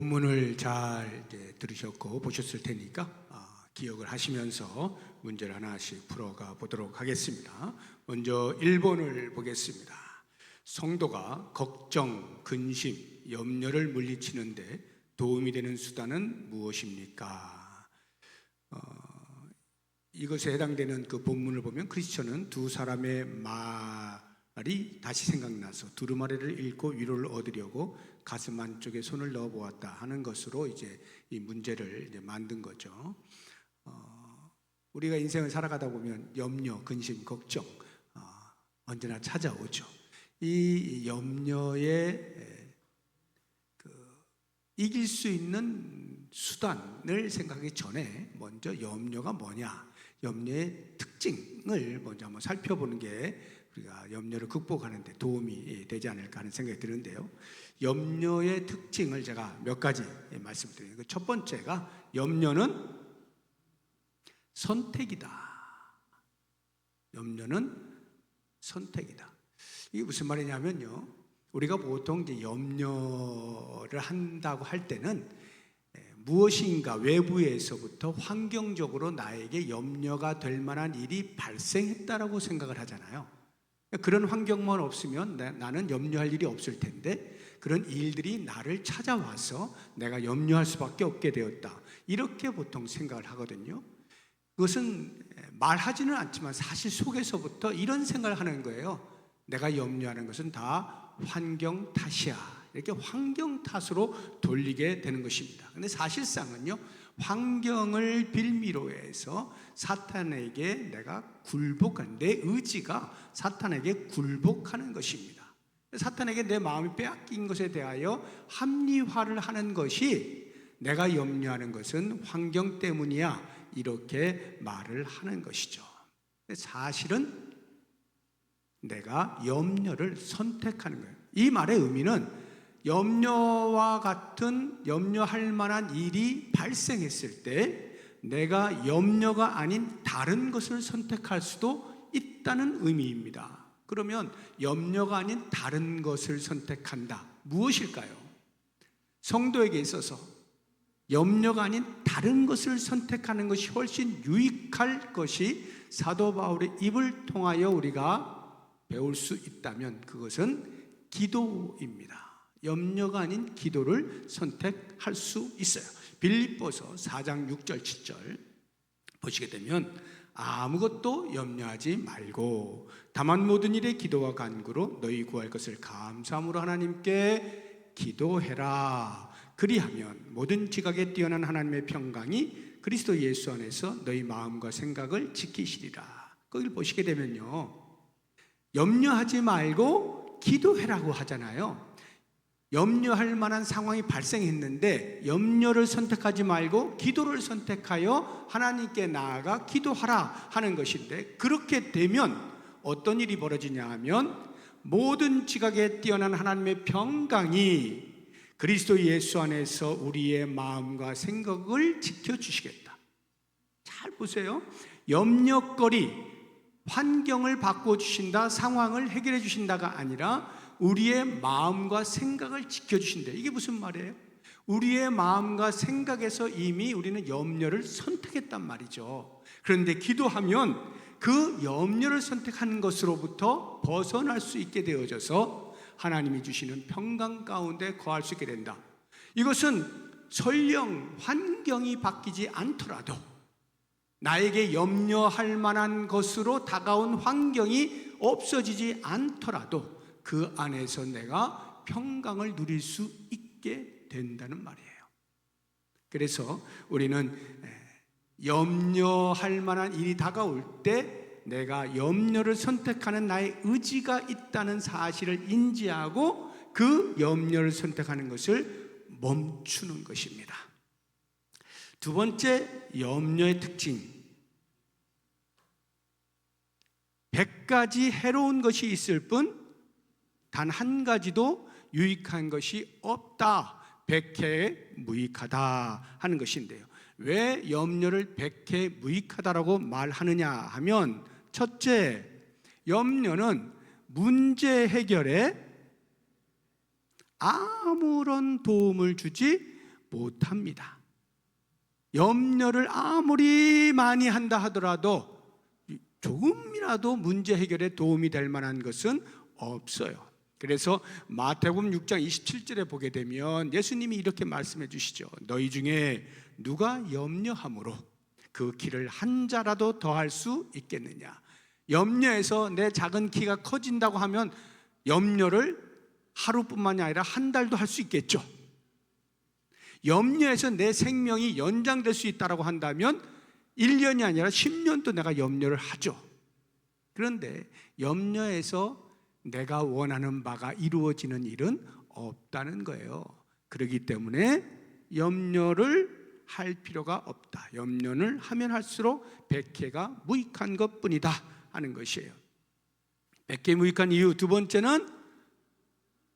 본문을 잘 들으셨고 보셨을 테니까 기억을 하시면서 문제를 하나씩 풀어가 보도록 하겠습니다. 먼저 1번을 보겠습니다. 성도가 걱정, 근심, 염려를 물리치는데 도움이 되는 수단은 무엇입니까? 이것에 해당되는 그 본문을 보면 크리스천은 두 사람의 말이 다시 생각나서 두루마리를 읽고 위로를 얻으려고 가슴 안쪽에 손을 넣어 보았다 하는 것으로 이제 이 문제를 이제 만든 거죠. 우리가 인생을 살아가다 보면 염려, 근심, 걱정 언제나 찾아오죠. 이 염려에 이길 수 있는 수단을 생각하기 전에 먼저 염려가 뭐냐, 염려의 특징을 먼저 한번 살펴보는 게 우리가 염려를 극복하는 데 도움이 되지 않을까 하는 생각이 드는데요. 염려의 특징을 제가 몇 가지 말씀드립니다. 첫 번째가 염려는 선택이다. 염려는 선택이다. 이게 무슨 말이냐면요, 우리가 보통 이제 염려를 한다고 할 때는 무엇인가 외부에서부터 환경적으로 나에게 염려가 될 만한 일이 발생했다라고 생각을 하잖아요. 그런 환경만 없으면 나는 염려할 일이 없을 텐데 그런 일들이 나를 찾아와서 내가 염려할 수밖에 없게 되었다, 이렇게 보통 생각을 하거든요. 그것은 말하지는 않지만 사실 속에서부터 이런 생각을 하는 거예요. 내가 염려하는 것은 다 환경 탓이야, 이렇게 환경 탓으로 돌리게 되는 것입니다. 근데 사실상은요, 환경을 빌미로 해서 사탄에게 내가 굴복한, 내 의지가 사탄에게 굴복하는 것입니다. 사탄에게 내 마음이 빼앗긴 것에 대하여 합리화를 하는 것이, 내가 염려하는 것은 환경 때문이야, 이렇게 말을 하는 것이죠. 사실은 내가 염려를 선택하는 거예요. 이 말의 의미는 염려와 같은 염려할 만한 일이 발생했을 때 내가 염려가 아닌 다른 것을 선택할 수도 있다는 의미입니다. 그러면 염려가 아닌 다른 것을 선택한다, 무엇일까요? 성도에게 있어서 염려가 아닌 다른 것을 선택하는 것이 훨씬 유익할 것이 사도 바울의 입을 통하여 우리가 배울 수 있다면 그것은 기도입니다. 염려가 아닌 기도를 선택할 수 있어요. 빌립보서 4장 6절 7절 보시게 되면 아무것도 염려하지 말고 다만 모든 일에 기도와 간구로 너희 구할 것을 감사함으로 하나님께 기도해라. 그리하면 모든 지각에 뛰어난 하나님의 평강이 그리스도 예수 안에서 너희 마음과 생각을 지키시리라. 거기를 보시게 되면요, 염려하지 말고 기도해라고 하잖아요. 염려할 만한 상황이 발생했는데 염려를 선택하지 말고 기도를 선택하여 하나님께 나아가 기도하라 하는 것인데, 그렇게 되면 어떤 일이 벌어지냐 하면 모든 지각에 뛰어난 하나님의 평강이 그리스도 예수 안에서 우리의 마음과 생각을 지켜주시겠다. 잘 보세요. 염려거리, 환경을 바꿔주신다, 상황을 해결해 주신다가 아니라 우리의 마음과 생각을 지켜주신다. 이게 무슨 말이에요? 우리의 마음과 생각에서 이미 우리는 염려를 선택했단 말이죠. 그런데 기도하면 그 염려를 선택한 것으로부터 벗어날 수 있게 되어져서 하나님이 주시는 평강 가운데 거할 수 있게 된다. 이것은 설령 환경이 바뀌지 않더라도, 나에게 염려할 만한 것으로 다가온 환경이 없어지지 않더라도 그 안에서 내가 평강을 누릴 수 있게 된다는 말이에요. 그래서 우리는 염려할 만한 일이 다가올 때 내가 염려를 선택하는 나의 의지가 있다는 사실을 인지하고 그 염려를 선택하는 것을 멈추는 것입니다. 두 번째, 염려의 특징. 100가지 해로운 것이 있을 뿐 단 한 가지도 유익한 것이 없다. 백해 무익하다 하는 것인데요. 왜 염려를 백해 무익하다라고 말하느냐 하면, 첫째, 염려는 문제 해결에 아무런 도움을 주지 못합니다. 염려를 아무리 많이 한다 하더라도 조금이라도 문제 해결에 도움이 될 만한 것은 없어요. 그래서 마태복음 6장 27절에 보게 되면 예수님이 이렇게 말씀해 주시죠. 너희 중에 누가 염려함으로 그 키를 한 자라도 더할 수 있겠느냐. 염려해서 내 작은 키가 커진다고 하면 염려를 하루뿐만이 아니라 한 달도 할 수 있겠죠. 염려해서 내 생명이 연장될 수 있다고 한다면 1년이 아니라 10년도 내가 염려를 하죠. 그런데 염려해서 내가 원하는 바가 이루어지는 일은 없다는 거예요. 그렇기 때문에 염려를 할 필요가 없다. 염려를 하면 할수록 백해가 무익한 것뿐이다 하는 것이에요. 백해 무익한 이유 두 번째는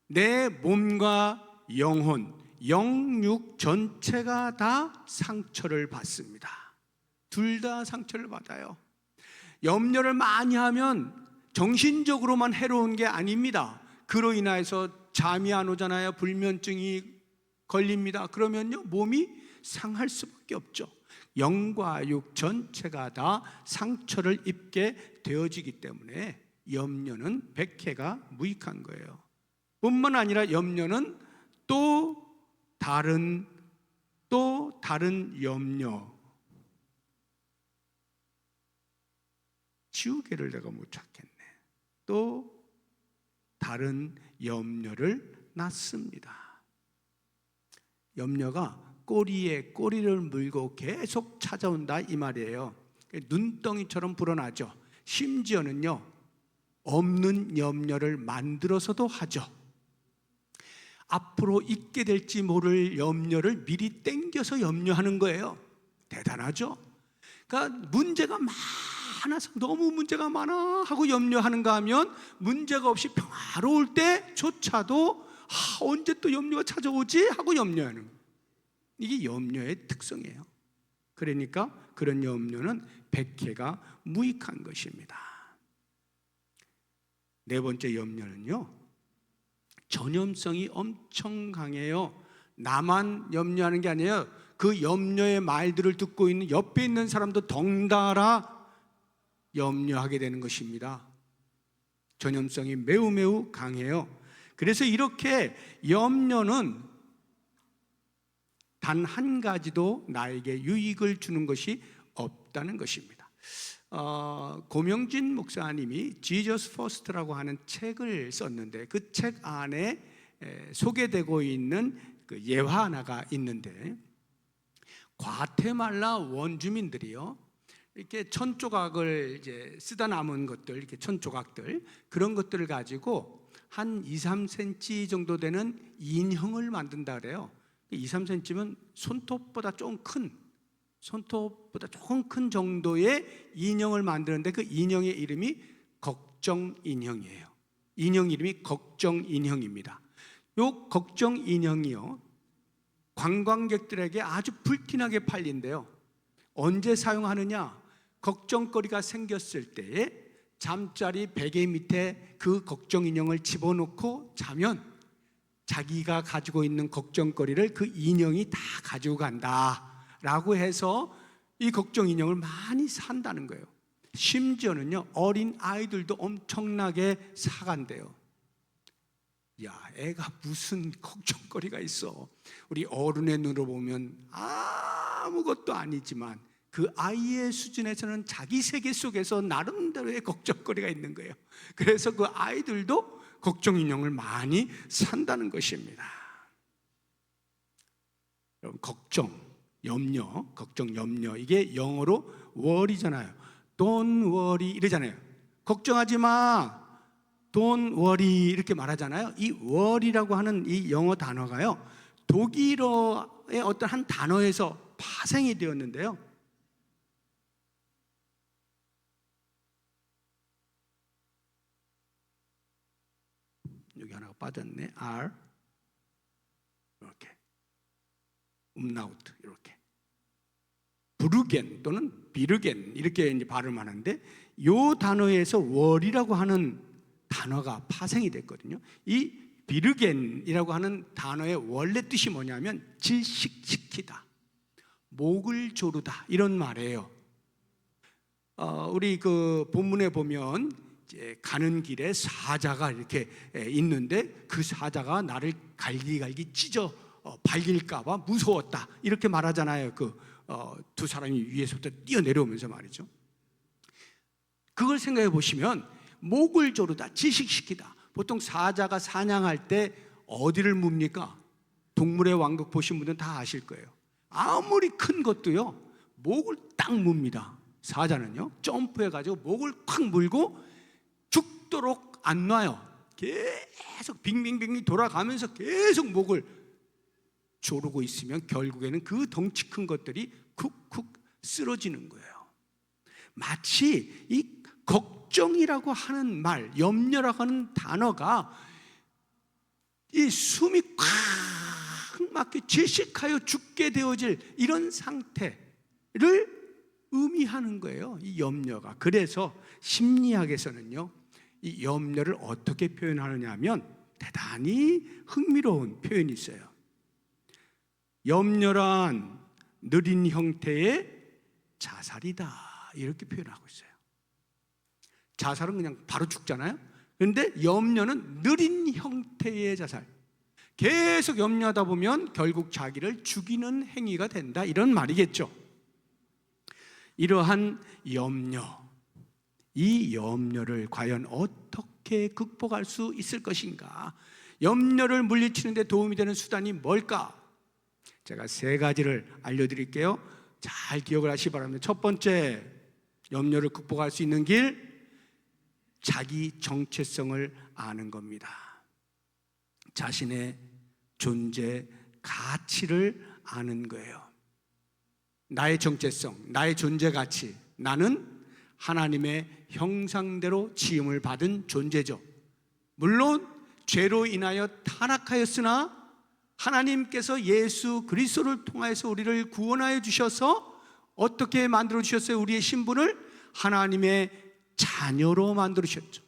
내 몸과 영혼, 영육 전체가 다 상처를 받습니다. 둘 다 상처를 받아요. 염려를 많이 하면 정신적으로만 해로운 게 아닙니다. 그로 인해서 잠이 안 오잖아요. 불면증이 걸립니다. 그러면요 몸이 상할 수밖에 없죠. 영과 육 전체가 다 상처를 입게 되어지기 때문에 염려는 백해가 무익한 거예요. 뿐만 아니라 염려는 또 다른 염려, 지우개를 내가 못 찾겠네. 또 다른 염려를 낳습니다. 염려가 꼬리에 꼬리를 물고 계속 찾아온다 이 말이에요. 눈덩이처럼 불어나죠. 심지어는요 없는 염려를 만들어서도 하죠. 앞으로 있게 될지 모를 염려를 미리 땡겨서 염려하는 거예요. 대단하죠? 그러니까 문제가 많아서 너무 문제가 많아 하고 염려하는가 하면 문제가 없이 평화로울 때조차도 언제 또 염려가 찾아오지 하고 염려하는 거예요. 이게 염려의 특성이에요. 그러니까 그런 염려는 백해가 무익한 것입니다. 네 번째 염려는요 전염성이 엄청 강해요. 나만 염려하는 게 아니에요. 그 염려의 말들을 듣고 있는 옆에 있는 사람도 덩달아 염려하게 되는 것입니다. 전염성이 매우 강해요. 그래서 이렇게 염려는 단 한 가지도 나에게 유익을 주는 것이 없다는 것입니다. 고명진 목사님이 Jesus First라고 하는 책을 썼는데 그 책 안에 소개되고 있는 그 예화 하나가 있는데 과테말라 원주민들이요 이렇게 천조각을 이제 쓰다 남은 것들 이렇게 천조각들 그런 것들을 가지고 한 2, 3cm 정도 되는 인형을 만든다 그래요. 2, 3cm면 손톱보다 조금 큰 정도의 인형을 만드는데 그 인형의 이름이 걱정 인형이에요. 인형 이름이 걱정 인형입니다. 요 걱정 인형이요 관광객들에게 아주 불티나게 팔린대요. 언제 사용하느냐? 걱정거리가 생겼을 때에 잠자리 베개 밑에 그 걱정 인형을 집어넣고 자면 자기가 가지고 있는 걱정거리를 그 인형이 다 가지고 간다라고 해서 이 걱정 인형을 많이 산다는 거예요. 심지어는요 어린 아이들도 엄청나게 사간대요. 야, 애가 무슨 걱정거리가 있어. 우리 어른의 눈으로 보면 아무것도 아니지만 그 아이의 수준에서는 자기 세계 속에서 나름대로의 걱정거리가 있는 거예요. 그래서 그 아이들도 걱정 인형을 많이 산다는 것입니다. 여러분 걱정, 염려 이게 영어로 worry잖아요. Don't worry 이러잖아요. 걱정하지 마. Don't worry 이렇게 말하잖아요. 이 worry라고 하는 이 영어 단어가요 독일어의 어떤 한 단어에서 파생이 되었는데요. 여기 하나가 빠졌네. R 이렇게 음라우트 이렇게 브루겐 또는 비르겐 이렇게 이제 발음하는데 이 단어에서 worry라고 하는 단어가 파생이 됐거든요. 이 비르겐이라고 하는 단어의 원래 뜻이 뭐냐면 질식시키다, 목을 조르다, 이런 말이에요. 우리 그 본문에 보면 이제 가는 길에 사자가 이렇게 있는데 그 사자가 나를 갈기갈기 찢어 발길까봐 무서웠다, 이렇게 말하잖아요. 두 사람이 위에서부터 뛰어내려오면서 말이죠. 그걸 생각해 보시면 목을 조르다, 질식시키다. 보통 사자가 사냥할 때 어디를 뭅니까? 동물의 왕국 보신 분들은 다 아실 거예요. 아무리 큰 것도요, 목을 딱 뭅니다. 사자는요, 점프해가지고 목을 탁 물고 죽도록 안 놔요. 계속 빙빙빙 돌아가면서 계속 목을 조르고 있으면 결국에는 그 덩치 큰 것들이 쿡쿡 쓰러지는 거예요. 마치 이 걱정이라고 하는 말, 염려라고 하는 단어가 이 숨이 꽉 막혀 질식하여 죽게 되어질 이런 상태를 의미하는 거예요, 이 염려가. 그래서 심리학에서는요, 이 염려를 어떻게 표현하느냐 하면 대단히 흥미로운 표현이 있어요. 염려란 느린 형태의 자살이다, 이렇게 표현하고 있어요. 자살은 그냥 바로 죽잖아요. 그런데 염려는 느린 형태의 자살, 계속 염려하다 보면 결국 자기를 죽이는 행위가 된다, 이런 말이겠죠. 이러한 염려, 이 염려를 과연 어떻게 극복할 수 있을 것인가? 염려를 물리치는 데 도움이 되는 수단이 뭘까? 제가 3가지를 알려드릴게요. 잘 기억을 하시기 바랍니다. 첫 번째, 염려를 극복할 수 있는 길, 자기 정체성을 아는 겁니다. 자신의 존재 가치를 아는 거예요. 나의 정체성, 나의 존재 가치, 나는 하나님의 형상대로 지음을 받은 존재죠. 물론 죄로 인하여 타락하였으나 하나님께서 예수 그리스도를 통하여서 우리를 구원하여 주셔서 어떻게 만들어 주셨어요? 우리의 신분을 하나님의 자녀로 만들어 주셨죠.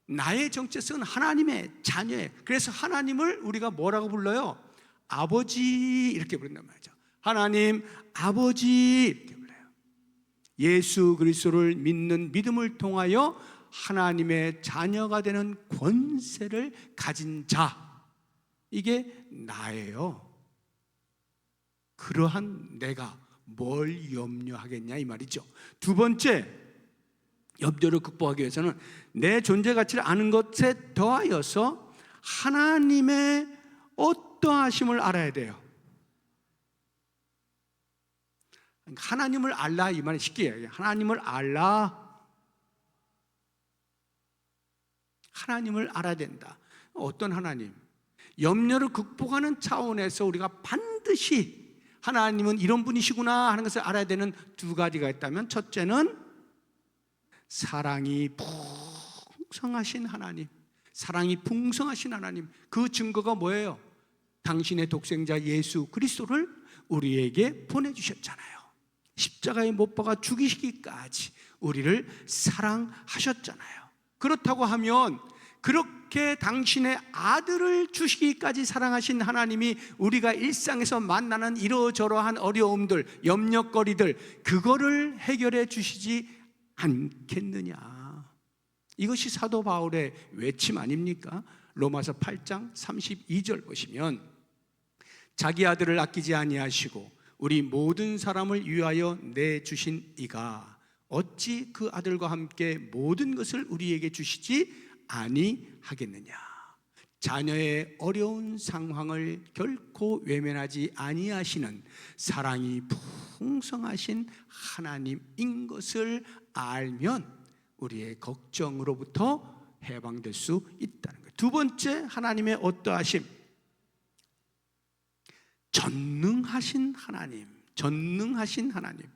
나의 정체성은 하나님의 자녀예요. 그래서 하나님을 우리가 뭐라고 불러요? 아버지, 이렇게 부른단 말이죠. 하나님 아버지, 이렇게 불러요. 예수 그리스도를 믿는 믿음을 통하여 하나님의 자녀가 되는 권세를 가진 자, 이게 나예요. 그러한 내가 뭘 염려하겠냐, 이 말이죠. 두 번째, 염려를 극복하기 위해서는 내 존재 가치를 아는 것에 더하여서 하나님의 어떠하심을 알아야 돼요. 하나님을 알라, 이 말은 쉽게 얘기해요. 하나님을 알라, 하나님을 알아야 된다. 어떤 하나님? 염려를 극복하는 차원에서 우리가 반드시 하나님은 이런 분이시구나 하는 것을 알아야 되는 2가지가 있다면, 첫째는 사랑이 풍성하신 하나님, 사랑이 풍성하신 하나님. 그 증거가 뭐예요? 당신의 독생자 예수 그리스도를 우리에게 보내주셨잖아요. 십자가에 못 박아 죽이시기까지 우리를 사랑하셨잖아요. 그렇다고 하면 그렇게 당신의 아들을 주시기까지 사랑하신 하나님이 우리가 일상에서 만나는 이러저러한 어려움들, 염려거리들, 그거를 해결해 주시지 않겠느냐. 이것이 사도 바울의 외침 아닙니까? 로마서 8장 32절 보시면, 자기 아들을 아끼지 아니하시고 우리 모든 사람을 위하여 내주신 이가 어찌 그 아들과 함께 모든 것을 우리에게 주시지 아니하겠느냐. 자녀의 어려운 상황을 결코 외면하지 아니하시는 사랑이 풍성하신 하나님인 것을 알면 우리의 걱정으로부터 해방될 수 있다는 거예요. 두 번째, 하나님의 어떠하심? 전능하신 하나님, 전능하신 하나님.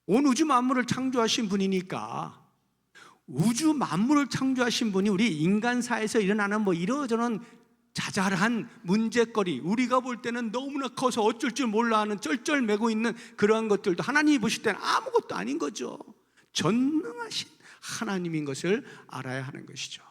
온 우주 만물을 창조하신 분이니까, 우주 만물을 창조하신 분이 우리 인간사에서 일어나는 이러저런 자잘한 문제거리, 우리가 볼 때는 너무나 커서 어쩔 줄 몰라 하는 쩔쩔매고 있는 그러한 것들도 하나님이 보실 때는 아무것도 아닌 거죠. 전능하신 하나님인 것을 알아야 하는 것이죠.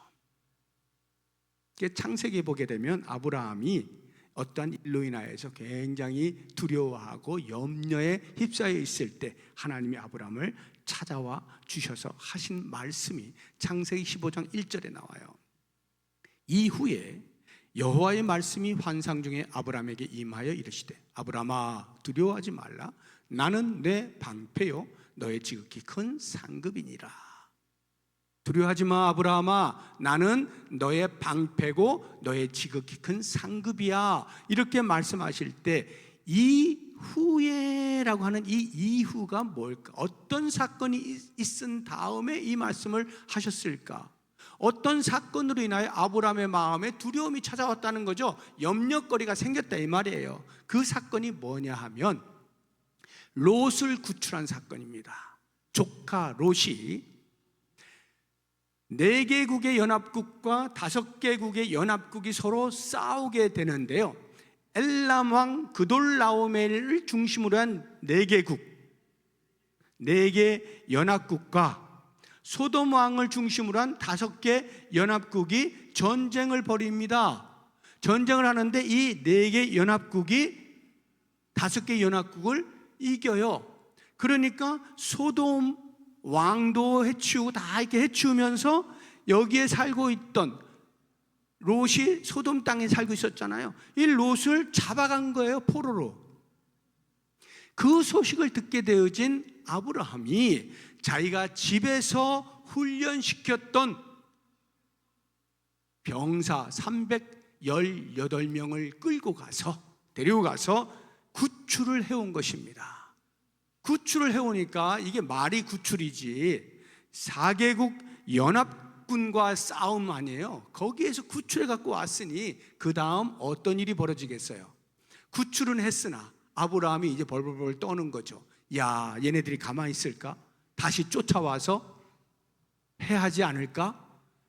창세기에 보게 되면 아브라함이 어떠한 일로 인하여서 굉장히 두려워하고 염려에 휩싸여 있을 때 하나님이 아브라함을 찾아와 주셔서 하신 말씀이 창세기 15장 1절에 나와요. 이후에 여호와의 말씀이 환상 중에 아브라함에게 임하여 이르시되 아브라함아 두려워하지 말라. 나는 내 방패요 너의 지극히 큰 상급이니라. 두려워하지 마 아브라함아, 나는 너의 방패고 너의 지극히 큰 상급이야. 이렇게 말씀하실 때 이후에라고 하는 이 이후가 뭘까? 어떤 사건이 있은 다음에 이 말씀을 하셨을까? 어떤 사건으로 인하여 아브라함의 마음에 두려움이 찾아왔다는 거죠. 염려거리가 생겼다 이 말이에요. 그 사건이 뭐냐 하면 롯을 구출한 사건입니다. 조카 롯이 4개국의 연합국과 5개국의 연합국이 서로 싸우게 되는데요, 엘람 왕 그돌라오멜을 중심으로 한 4개국, 4개 연합국과 소돔 왕을 중심으로 한 5개 연합국이 전쟁을 벌입니다. 전쟁을 하는데 이 4개 연합국이 5개 연합국을 이겨요. 그러니까 소돔 왕도 해치우고 다 이렇게 해치우면서 여기에 살고 있던 롯이 소돔 땅에 살고 있었잖아요. 이 롯을 잡아간 거예요, 포로로. 그 소식을 듣게 되어진 아브라함이 자기가 집에서 훈련시켰던 병사 318명을 끌고 가서 데리고 가서 구출을 해온 것입니다. 구출을 해오니까 이게 말이 구출이지 4개국 연합군과 싸움 아니에요. 거기에서 구출해 갖고 왔으니 그 다음 어떤 일이 벌어지겠어요? 구출은 했으나 아브라함이 이제 벌벌벌 떠는 거죠. 야, 얘네들이 가만히 있을까? 다시 쫓아와서 해하지 않을까?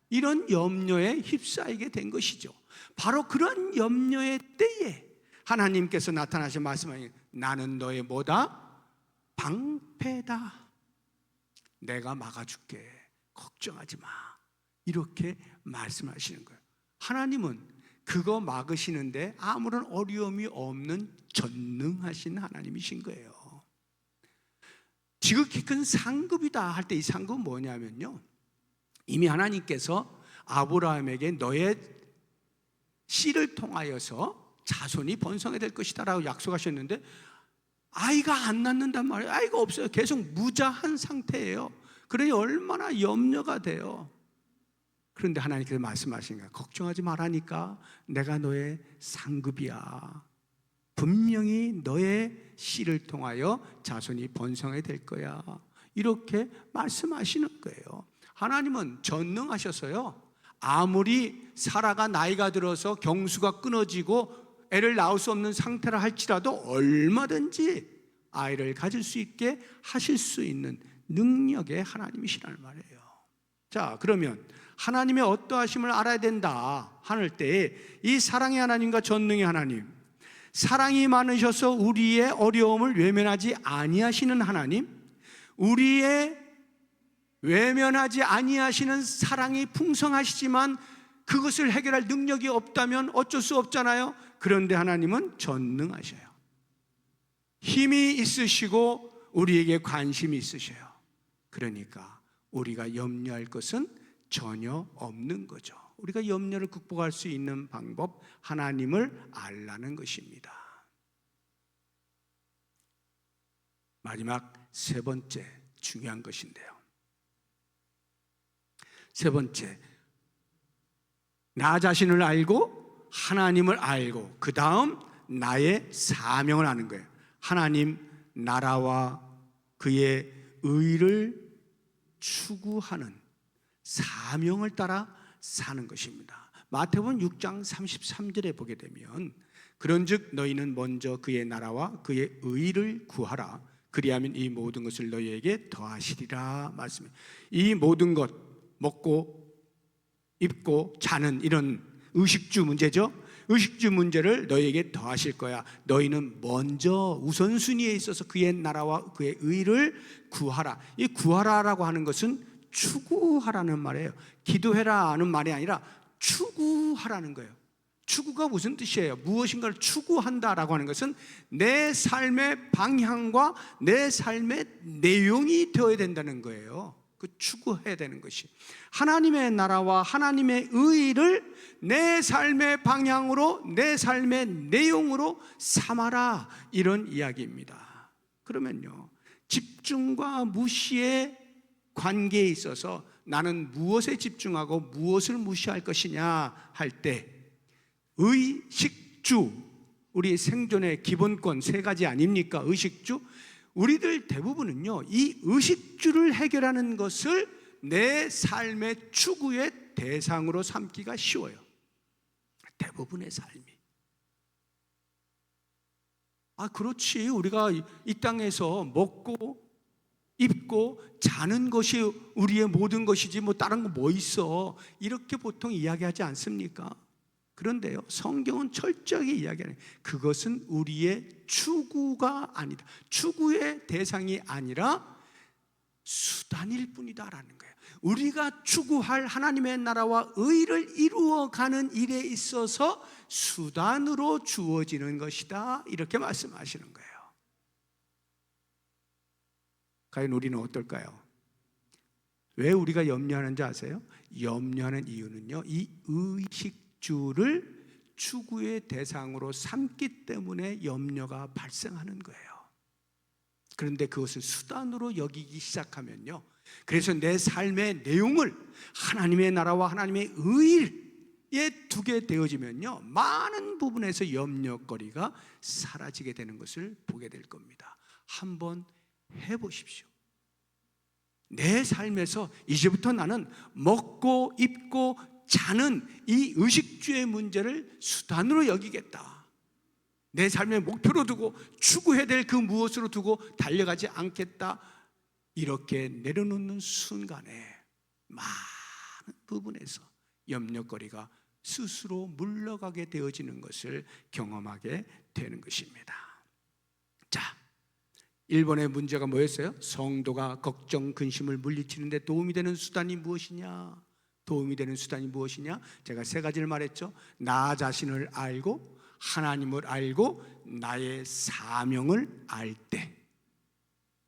이런 염려에 휩싸이게 된 것이죠. 바로 그런 염려의 때에 하나님께서 나타나셔 말씀하니 나는 너의 뭐다? 방패다. 내가 막아줄게. 걱정하지 마. 이렇게 말씀하시는 거예요. 하나님은 그거 막으시는데 아무런 어려움이 없는 전능하신 하나님이신 거예요. 지극히 큰 상급이다 할 때 이 상급은 뭐냐면요, 이미 하나님께서 아브라함에게 너의 씨를 통하여서 자손이 번성해 될 것이다 라고 약속하셨는데 아이가 안 낳는단 말이에요. 아이가 없어요. 계속 무자한 상태예요. 그러니 얼마나 염려가 돼요. 그런데 하나님께서 말씀하신 거야. 걱정하지 말라니까 내가 너의 상급이야. 분명히 너의 씨를 통하여 자손이 번성해 될 거야. 이렇게 말씀하시는 거예요. 하나님은 전능하셔서요, 아무리 사라가 나이가 들어서 경수가 끊어지고 애를 낳을 수 없는 상태라 할지라도 얼마든지 아이를 가질 수 있게 하실 수 있는 능력의 하나님이시라는 말이에요. 자, 그러면 하나님의 어떠하심을 알아야 된다 하는 때에 이 사랑의 하나님과 전능의 하나님, 사랑이 많으셔서 우리의 어려움을 외면하지 아니하시는 하나님, 우리의 외면하지 아니하시는 사랑이 풍성하시지만 그것을 해결할 능력이 없다면 어쩔 수 없잖아요. 그런데 하나님은 전능하셔요. 힘이 있으시고 우리에게 관심이 있으셔요. 그러니까 우리가 염려할 것은 전혀 없는 거죠. 우리가 염려를 극복할 수 있는 방법, 하나님을 알라는 것입니다. 마지막 3번째 중요한 것인데요, 3번째, 나 자신을 알고 하나님을 알고 그 다음 나의 사명을 아는 거예요. 하나님 나라와 그의 의를 추구하는 사명을 따라 사는 것입니다. 마태복음 6장 33절에 보게 되면 그런즉 너희는 먼저 그의 나라와 그의 의를 구하라. 그리하면 이 모든 것을 너희에게 더하시리라 말씀해. 이 모든 것, 먹고 입고 자는 이런 의식주 문제죠. 의식주 문제를 너희에게 더하실 거야. 너희는 먼저 우선순위에 있어서 그의 나라와 그의 의를 구하라. 이 구하라라고 하는 것은 추구하라는 말이에요. 기도해라 하는 말이 아니라 추구하라는 거예요. 추구가 무슨 뜻이에요? 무엇인가를 추구한다라고 하는 것은 내 삶의 방향과 내 삶의 내용이 되어야 된다는 거예요. 그 추구해야 되는 것이 하나님의 나라와 하나님의 의를 내 삶의 방향으로, 내 삶의 내용으로 삼아라, 이런 이야기입니다. 그러면요, 집중과 무시의 관계에 있어서 나는 무엇에 집중하고 무엇을 무시할 것이냐 할 때, 의식주, 우리 생존의 기본권 세 가지 아닙니까? 의식주. 우리들 대부분은요, 이 의식주를 해결하는 것을 내 삶의 추구의 대상으로 삼기가 쉬워요. 대부분의 삶이. 그렇지, 우리가 이 땅에서 먹고 입고 자는 것이 우리의 모든 것이지 뭐 다른 거 뭐 있어, 이렇게 보통 이야기하지 않습니까? 그런데요, 성경은 철저하게 이야기하는, 그것은 우리의 추구가 아니다. 추구의 대상이 아니라 수단일 뿐이다라는 거예요. 우리가 추구할 하나님의 나라와 의를 이루어가는 일에 있어서 수단으로 주어지는 것이다, 이렇게 말씀하시는 거예요. 과연 우리는 어떨까요? 왜 우리가 염려하는지 아세요? 염려하는 이유는요, 이 의식주를 추구의 대상으로 삼기 때문에 염려가 발생하는 거예요. 그런데 그것을 수단으로 여기기 시작하면요, 그래서 내 삶의 내용을 하나님의 나라와 하나님의 의에 두게 되어지면요, 많은 부분에서 염려거리가 사라지게 되는 것을 보게 될 겁니다. 한번 해보십시오. 내 삶에서 이제부터 나는 먹고 입고 자는 이 의식주의 문제를 수단으로 여기겠다. 내 삶의 목표로 두고 추구해야 될 그 무엇으로 두고 달려가지 않겠다. 이렇게 내려놓는 순간에 많은 부분에서 염려거리가 스스로 물러가게 되어지는 것을 경험하게 되는 것입니다. 자, 1번의 문제가 뭐였어요? 성도가 걱정, 근심을 물리치는 데 도움이 되는 수단이 무엇이냐? 도움이 되는 수단이 무엇이냐? 제가 세 가지를 말했죠. 나 자신을 알고, 하나님을 알고, 나의 사명을 알 때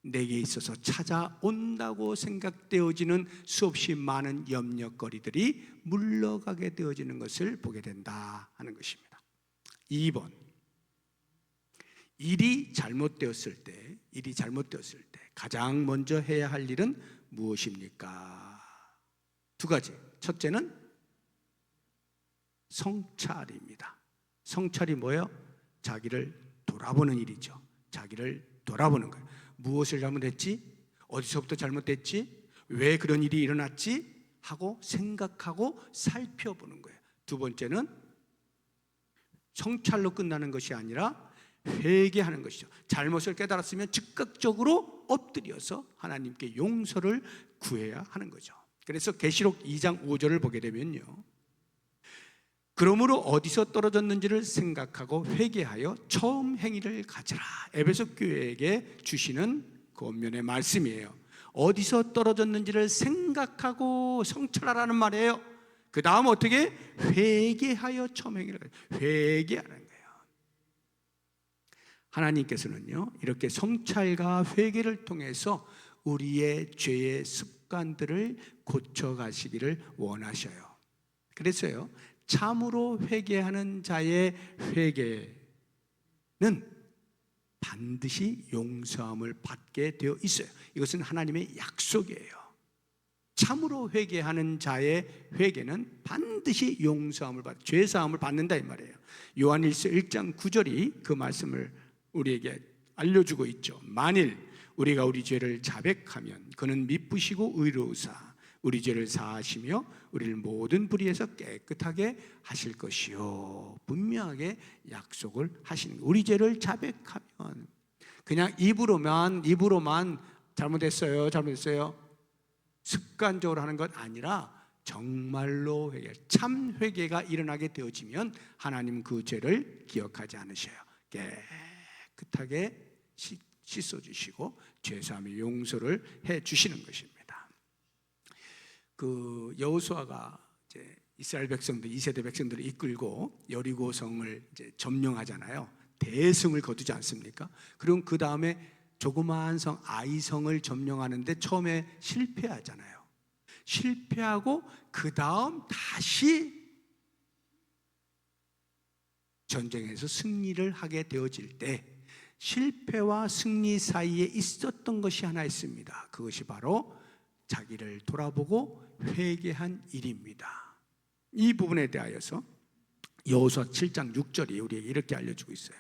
내게 있어서 찾아온다고 생각되어지는 수없이 많은 염려거리들이 물러가게 되어지는 것을 보게 된다 하는 것입니다. 2번, 일이 잘못되었을 때 가장 먼저 해야 할 일은 무엇입니까? 두 가지. 첫째는 성찰입니다. 성찰이 뭐예요? 자기를 돌아보는 일이죠. 자기를 돌아보는 거예요. 무엇을 잘못했지? 어디서부터 잘못됐지? 왜 그런 일이 일어났지? 하고 생각하고 살펴보는 거예요. 두 번째는 성찰로 끝나는 것이 아니라 회개하는 것이죠. 잘못을 깨달았으면 즉각적으로 엎드려서 하나님께 용서를 구해야 하는 거죠. 그래서 계시록 2장 5절을 보게 되면요, 그러므로 어디서 떨어졌는지를 생각하고 회개하여 처음 행위를 가져라. 에베소 교회에게 주시는 권면의 말씀이에요. 어디서 떨어졌는지를 생각하고 성찰하라는 말이에요. 그 다음 어떻게? 회개하여 처음 행위를 가져라. 회개하는 거예요. 하나님께서는요, 이렇게 성찰과 회개를 통해서 우리의 죄의 습관들을 고쳐가시기를 원하셔요. 그래서요, 참으로 회개하는 자의 회개는 반드시 용서함을 받게 되어 있어요. 이것은 하나님의 약속이에요. 참으로 회개하는 자의 회개는 반드시 용서함을 죄사함을 받는다 이 말이에요. 요한일서 1장 9절이 그 말씀을 우리에게 알려주고 있죠. 만일 우리가 우리 죄를 자백하면 그는 미쁘시고 의로우사 우리 죄를 사하시며 우리를 모든 불의에서 깨끗하게 하실 것이요. 분명하게 약속을 하시는 거예요. 우리 죄를 자백하면, 그냥 입으로만 잘못했어요 습관적으로 하는 것 아니라 정말로 회개, 참 회개가 일어나게 되어지면 하나님은 그 죄를 기억하지 않으셔요. 깨끗하게 씻어주시고 죄사함의 용서를 해주시는 것입니다. 그 여호수아가 이제 이스라엘 백성들, 2세대 백성들을 이끌고 여리고성을 이제 점령하잖아요. 대승을 거두지 않습니까? 그럼 그 다음에 조그마한 성 아이성을 점령하는데 처음에 실패하잖아요. 실패하고 그 다음 다시 전쟁에서 승리를 하게 되어질 때 실패와 승리 사이에 있었던 것이 하나 있습니다. 그것이 바로 자기를 돌아보고 회개한 일입니다. 이 부분에 대하여서 여호수아 7장 6절이 우리에게 이렇게 알려주고 있어요.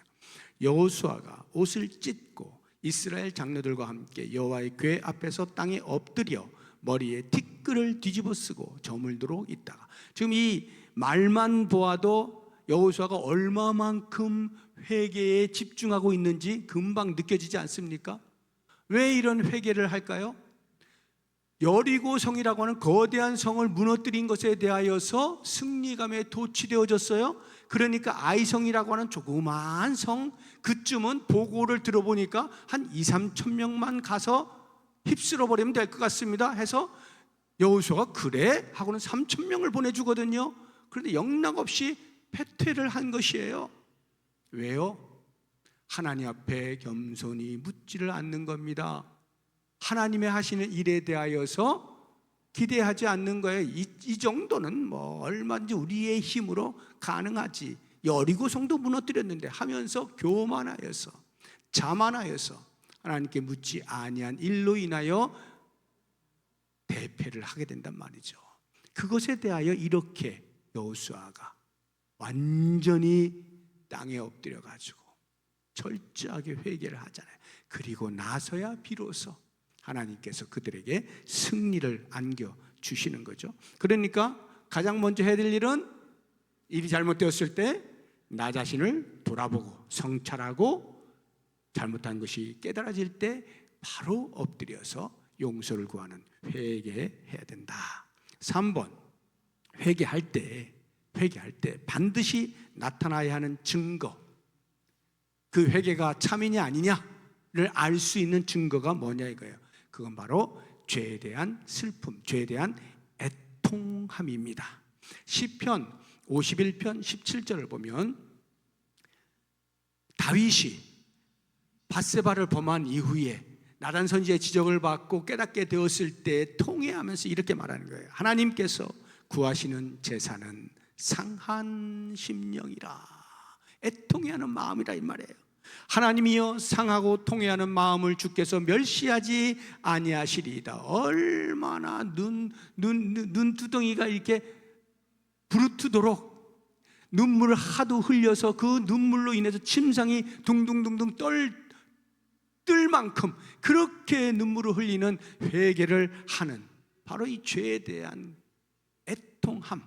여호수아가 옷을 찢고 이스라엘 장로들과 함께 여호와의 궤 앞에서 땅에 엎드려 머리에 티끌을 뒤집어 쓰고 저물도록 있다가, 지금 이 말만 보아도 여호수아가 얼마만큼 회개에 집중하고 있는지 금방 느껴지지 않습니까? 왜 이런 회개를 할까요? 여리고성이라고 하는 거대한 성을 무너뜨린 것에 대하여서 승리감에 도취되어졌어요. 그러니까 아이성이라고 하는 조그마한 성, 그쯤은 보고를 들어보니까 한 2, 3천 명만 가서 휩쓸어 버리면 될 것 같습니다 해서 여호수아가 그래? 하고는 3천 명을 보내주거든요. 그런데 영락없이 패퇴를 한 것이에요. 왜요? 하나님 앞에 겸손히 묻지를 않는 겁니다. 하나님의 하시는 일에 대하여서 기대하지 않는 거예요. 이 정도는 뭐 얼마든지 우리의 힘으로 가능하지. 여리고성도 무너뜨렸는데 하면서 교만하여서 자만하여서 하나님께 묻지 아니한 일로 인하여 대패를 하게 된단 말이죠. 그것에 대하여 이렇게 여호수아가 완전히 땅에 엎드려 가지고 철저하게 회개를 하잖아요. 그리고 나서야 비로소 하나님께서 그들에게 승리를 안겨주시는 거죠. 그러니까 가장 먼저 해야 될 일은 일이 잘못되었을 때 나 자신을 돌아보고 성찰하고 잘못한 것이 깨달아질 때 바로 엎드려서 용서를 구하는 회개해야 된다. 3번, 회개할 때 반드시 나타나야 하는 증거, 그 회개가 참이냐 아니냐를 알 수 있는 증거가 뭐냐 이거예요. 그건 바로 죄에 대한 슬픔, 죄에 대한 애통함입니다. 시편 51편 17절을 보면 다윗이 밧세바를 범한 이후에 나단 선지의 지적을 받고 깨닫게 되었을 때 통회하면서 이렇게 말하는 거예요. 하나님께서 구하시는 제사는 상한 심령이라, 애통해하는 마음이라 이 말이에요. 하나님이여 상하고 통회하는 마음을 주께서 멸시하지 아니하시리이다. 얼마나 눈두덩이가 이렇게 부르트도록 눈물을 하도 흘려서 그 눈물로 인해서 침상이 둥둥둥둥 뜰 만큼 그렇게 눈물을 흘리는 회개를 하는 바로 이 죄에 대한 애통함,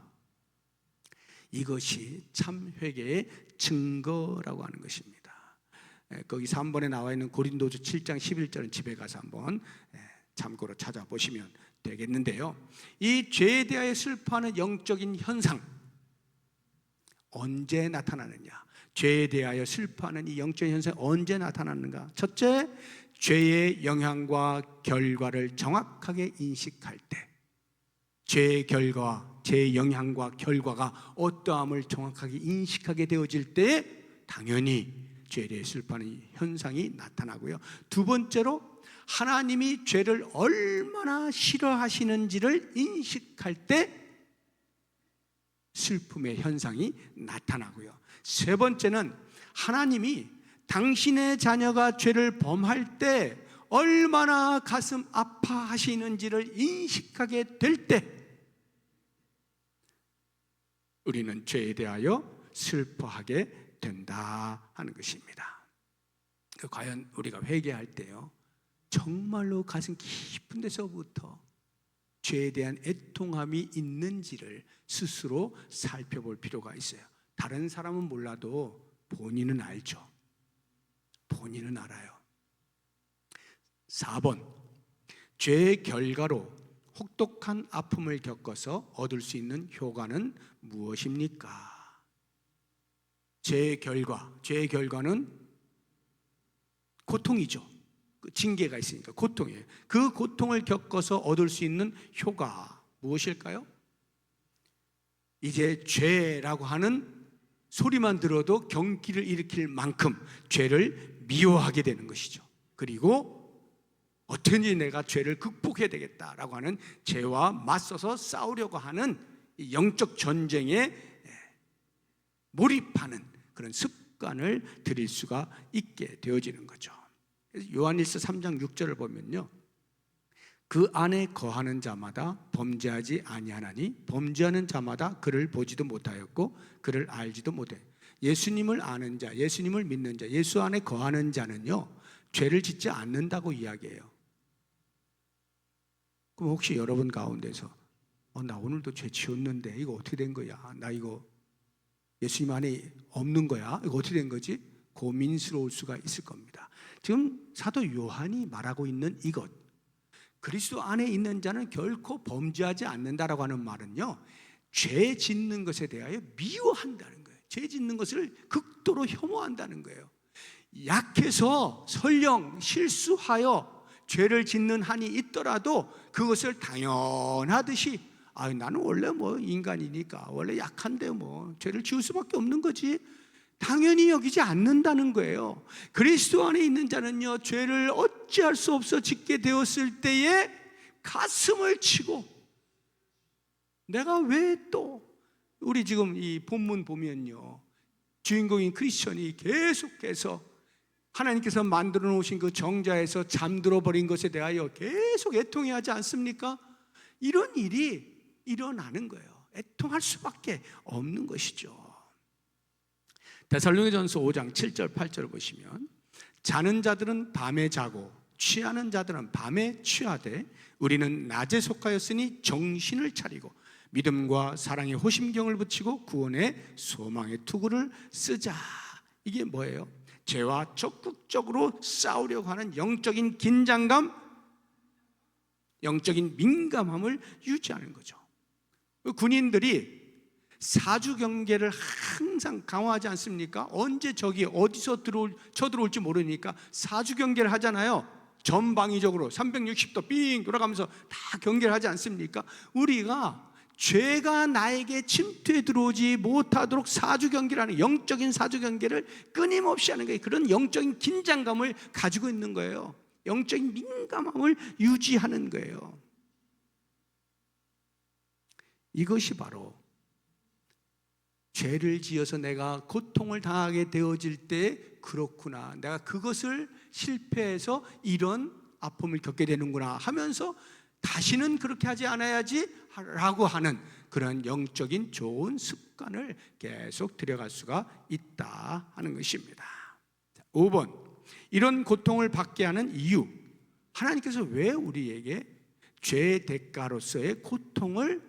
이것이 참 회개의 증거라고 하는 것입니다. 거기 3번에 나와 있는 고린도서 7장 11절은 집에 가서 한번 참고로 찾아보시면 되겠는데요, 이 죄에 대하여 슬퍼하는 영적인 현상 언제 나타나느냐? 죄에 대하여 슬퍼하는 이 영적인 현상이 언제 나타나는가? 첫째, 죄의 영향과 결과를 정확하게 인식할 때, 죄의 결과, 죄의 영향과 결과가 어떠함을 정확하게 인식하게 되어질 때 당연히 죄에 대해 슬퍼하는 현상이 나타나고요. 두 번째로 하나님이 죄를 얼마나 싫어하시는지를 인식할 때 슬픔의 현상이 나타나고요. 세 번째는 하나님이 당신의 자녀가 죄를 범할 때 얼마나 가슴 아파하시는지를 인식하게 될 때 우리는 죄에 대하여 슬퍼하게 된다 하는 것입니다. 과연 우리가 회개할 때요, 정말로 가슴 깊은 데서부터 죄에 대한 애통함이 있는지를 스스로 살펴볼 필요가 있어요. 다른 사람은 몰라도 본인은 알죠. 본인은 알아요. 4번, 죄의 결과로 혹독한 아픔을 겪어서 얻을 수 있는 효과는 무엇입니까? 죄의 결과는 고통이죠. 징계가 있으니까 고통이에요. 그 고통을 겪어서 얻을 수 있는 효과 무엇일까요? 이제 죄라고 하는 소리만 들어도 경기를 일으킬 만큼 죄를 미워하게 되는 것이죠. 그리고 어떻게든지 내가 죄를 극복해야 되겠다라고 하는 죄와 맞서서 싸우려고 하는 영적 전쟁에 몰입하는 그런 습관을 들일 수가 있게 되어지는 거죠. 요한일서 3장 6절을 보면요, 그 안에 거하는 자마다 범죄하지 아니하나니 범죄하는 자마다 그를 보지도 못하였고 그를 알지도 못해. 예수님을 아는 자, 예수님을 믿는 자, 예수 안에 거하는 자는요 죄를 짓지 않는다고 이야기해요. 그럼 혹시 여러분 가운데서 나 오늘도 죄 지었는데 이거 어떻게 된 거야? 나 이거 예수님 안에 없는 거야? 이거 어떻게 된 거지? 고민스러울 수가 있을 겁니다. 지금 사도 요한이 말하고 있는 이것, 그리스도 안에 있는 자는 결코 범죄하지 않는다라고 하는 말은요, 죄 짓는 것에 대하여 미워한다는 거예요. 죄 짓는 것을 극도로 혐오한다는 거예요. 약해서 설령 실수하여 죄를 짓는 한이 있더라도 그것을 당연하듯이 나는 원래 뭐 인간이니까 원래 약한데 뭐 죄를 지을 수밖에 없는 거지, 당연히 여기지 않는다는 거예요. 그리스도 안에 있는 자는요 죄를 어찌할 수 없어 짓게 되었을 때에 가슴을 치고 내가 왜 또, 우리 지금 이 본문 보면요 주인공인 크리스천이 계속해서 하나님께서 만들어 놓으신 그 정자에서 잠들어 버린 것에 대하여 계속 애통해 하지 않습니까? 이런 일이 일어나는 거예요. 애통할 수밖에 없는 것이죠. 데살로니가전서 5장 7절 8절을 보시면 자는 자들은 밤에 자고 취하는 자들은 밤에 취하되 우리는 낮에 속하였으니 정신을 차리고 믿음과 사랑의 호심경을 붙이고 구원의 소망의 투구를 쓰자. 이게 뭐예요? 죄와 적극적으로 싸우려고 하는 영적인 긴장감, 영적인 민감함을 유지하는 거죠. 군인들이 사주 경계를 항상 강화하지 않습니까? 언제 적이 어디서 쳐들어올지 모르니까 사주 경계를 하잖아요. 전방위적으로 360도 삥 돌아가면서 다 경계를 하지 않습니까? 우리가 죄가 나에게 침투해 들어오지 못하도록 사주 경계를 하는, 영적인 사주 경계를 끊임없이 하는 거예요. 그런 영적인 긴장감을 가지고 있는 거예요. 영적인 민감함을 유지하는 거예요. 이것이 바로 죄를 지어서 내가 고통을 당하게 되어질 때 그렇구나, 내가 그것을 실패해서 이런 아픔을 겪게 되는구나 하면서 다시는 그렇게 하지 않아야지 라고 하는 그런 영적인 좋은 습관을 계속 들여갈 수가 있다 하는 것입니다. 5번, 이런 고통을 받게 하는 이유, 하나님께서 왜 우리에게 죄의 대가로서의 고통을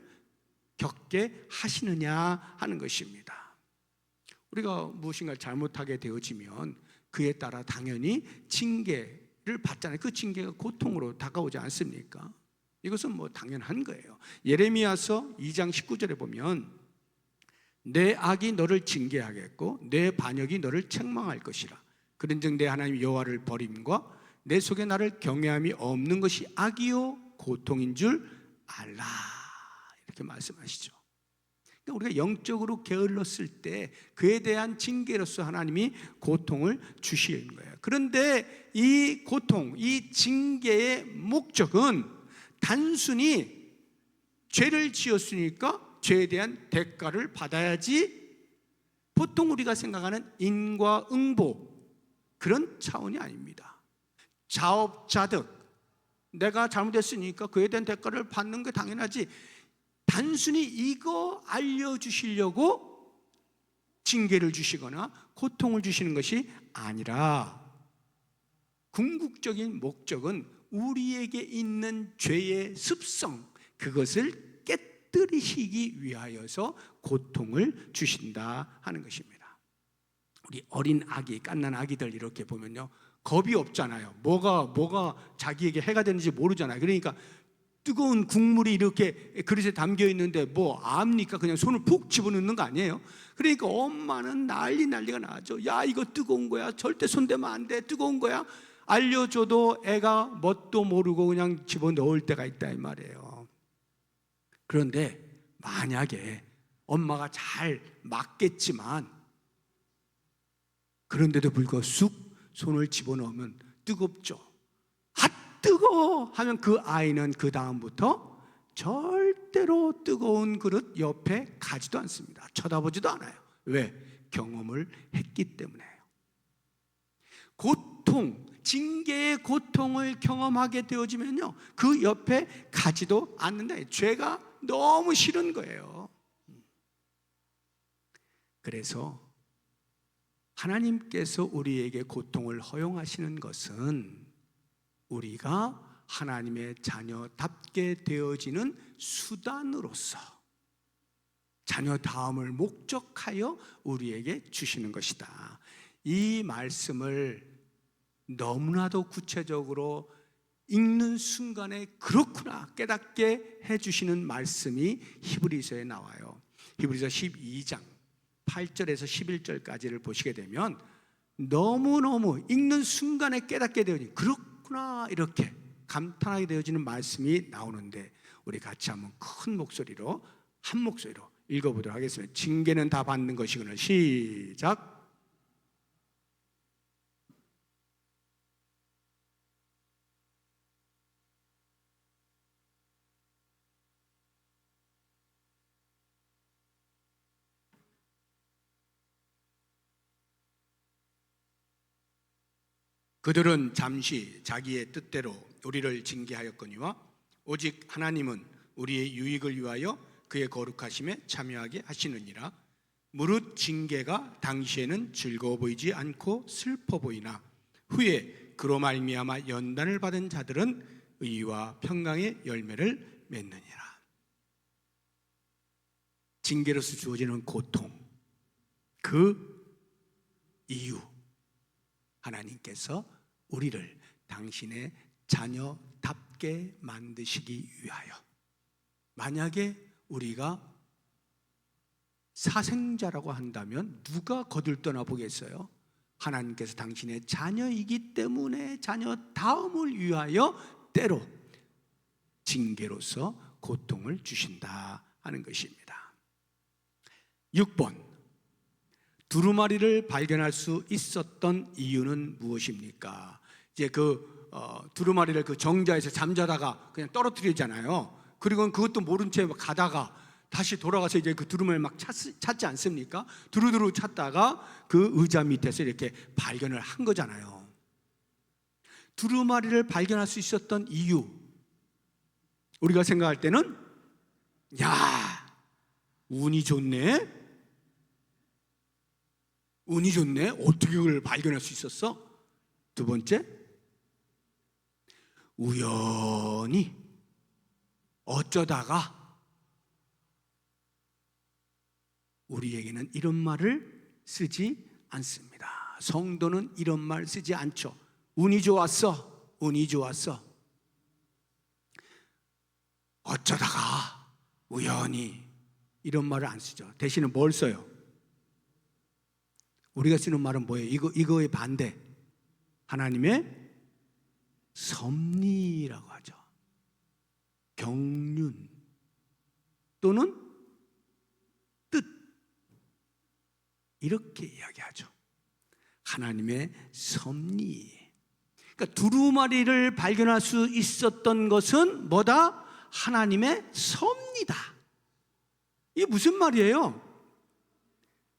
겪게 하시느냐 하는 것입니다. 우리가 무엇인가 잘못하게 되어지면 그에 따라 당연히 징계를 받잖아요. 그 징계가 고통으로 다가오지 않습니까? 이것은 뭐 당연한 거예요. 예레미야서 2장 19절에 보면 내 악이 너를 징계하겠고 내 반역이 너를 책망할 것이라. 그런즉 내 하나님 여호와를 버림과 내 속에 나를 경외함이 없는 것이 악이요 고통인 줄 알라. 이렇게 말씀하시죠. 그러니까 우리가 영적으로 게을렀을 때 그에 대한 징계로서 하나님이 고통을 주시는 거예요. 그런데 이 고통, 이 징계의 목적은 단순히 죄를 지었으니까 죄에 대한 대가를 받아야지, 보통 우리가 생각하는 인과응보 그런 차원이 아닙니다. 자업자득, 내가 잘못했으니까 그에 대한 대가를 받는 게 당연하지, 단순히 이거 알려주시려고 징계를 주시거나 고통을 주시는 것이 아니라 궁극적인 목적은 우리에게 있는 죄의 습성, 그것을 깨뜨리시기 위하여서 고통을 주신다 하는 것입니다. 우리 어린 아기, 갓난 아기들 이렇게 보면요 겁이 없잖아요. 뭐가 자기에게 해가 되는지 모르잖아요. 그러니까 뜨거운 국물이 이렇게 그릇에 담겨 있는데 뭐 압니까? 그냥 손을 푹 집어넣는 거 아니에요? 그러니까 엄마는 난리가 나죠. 야, 이거 뜨거운 거야, 절대 손대면 안 돼, 뜨거운 거야. 알려줘도 애가 뭣도 모르고 그냥 집어넣을 때가 있다 이 말이에요. 그런데 만약에 엄마가 잘 막겠지만 그런데도 불구하고 쑥 손을 집어넣으면 뜨겁죠. 아 뜨거워 하면 그 아이는 그 다음부터 절대로 뜨거운 그릇 옆에 가지도 않습니다. 쳐다보지도 않아요. 왜? 경험을 했기 때문에요. 고통, 징계의 고통을 경험하게 되어지면요, 그 옆에 가지도 않는다. 죄가 너무 싫은 거예요. 그래서 하나님께서 우리에게 고통을 허용하시는 것은 우리가 하나님의 자녀답게 되어지는 수단으로서 자녀다움을 목적하여 우리에게 주시는 것이다. 이 말씀을 너무나도 구체적으로 읽는 순간에 그렇구나 깨닫게 해주시는 말씀이 히브리서에 나와요. 히브리서 12장 8절에서 11절까지를 보시게 되면 너무너무 읽는 순간에 깨닫게 되어지는, 그렇구나 이렇게 감탄하게 되어지는 말씀이 나오는데, 우리 같이 한번 큰 목소리로 한 목소리로 읽어보도록 하겠습니다. 징계는 다 받는 것이거늘. 시작. 그들은 잠시 자기의 뜻대로 우리를 징계하였거니와 오직 하나님은 우리의 유익을 위하여 그의 거룩하심에 참여하게 하시느니라. 무릇 징계가 당시에는 즐거워 보이지 않고 슬퍼 보이나 후에 그로 말미암아 연단을 받은 자들은 의와 평강의 열매를 맺느니라. 징계로서 주어지는 고통, 그 이유, 하나님께서 우리를 당신의 자녀답게 만드시기 위하여. 만약에 우리가 사생자라고 한다면 누가 거들떠나 보겠어요? 하나님께서 당신의 자녀이기 때문에 자녀다움을 위하여 때로 징계로서 고통을 주신다 하는 것입니다. 6번, 두루마리를 발견할 수 있었던 이유는 무엇입니까? 이제 두루마리를 그 정자에서 잠자다가 그냥 떨어뜨리잖아요. 그리고 그것도 모른 채 가다가 다시 돌아가서 이제 그 두루마리를 막 찾지 않습니까? 두루두루 찾다가 그 의자 밑에서 이렇게 발견을 한 거잖아요. 두루마리를 발견할 수 있었던 이유, 우리가 생각할 때는 야, 운이 좋네. 운이 좋네. 어떻게 그걸 발견할 수 있었어? 두 번째, 우연히 어쩌다가. 우리에게는 이런 말을 쓰지 않습니다. 성도는 이런 말 쓰지 않죠. 운이 좋았어. 운이 좋았어. 어쩌다가 우연히 이런 말을 안 쓰죠. 대신에 뭘 써요? 우리가 쓰는 말은 뭐예요? 이거의 반대. 하나님의 섭리라고 하죠. 경륜 또는 뜻, 이렇게 이야기하죠. 하나님의 섭리. 그러니까 두루마리를 발견할 수 있었던 것은 뭐다? 하나님의 섭리다. 이게 무슨 말이에요?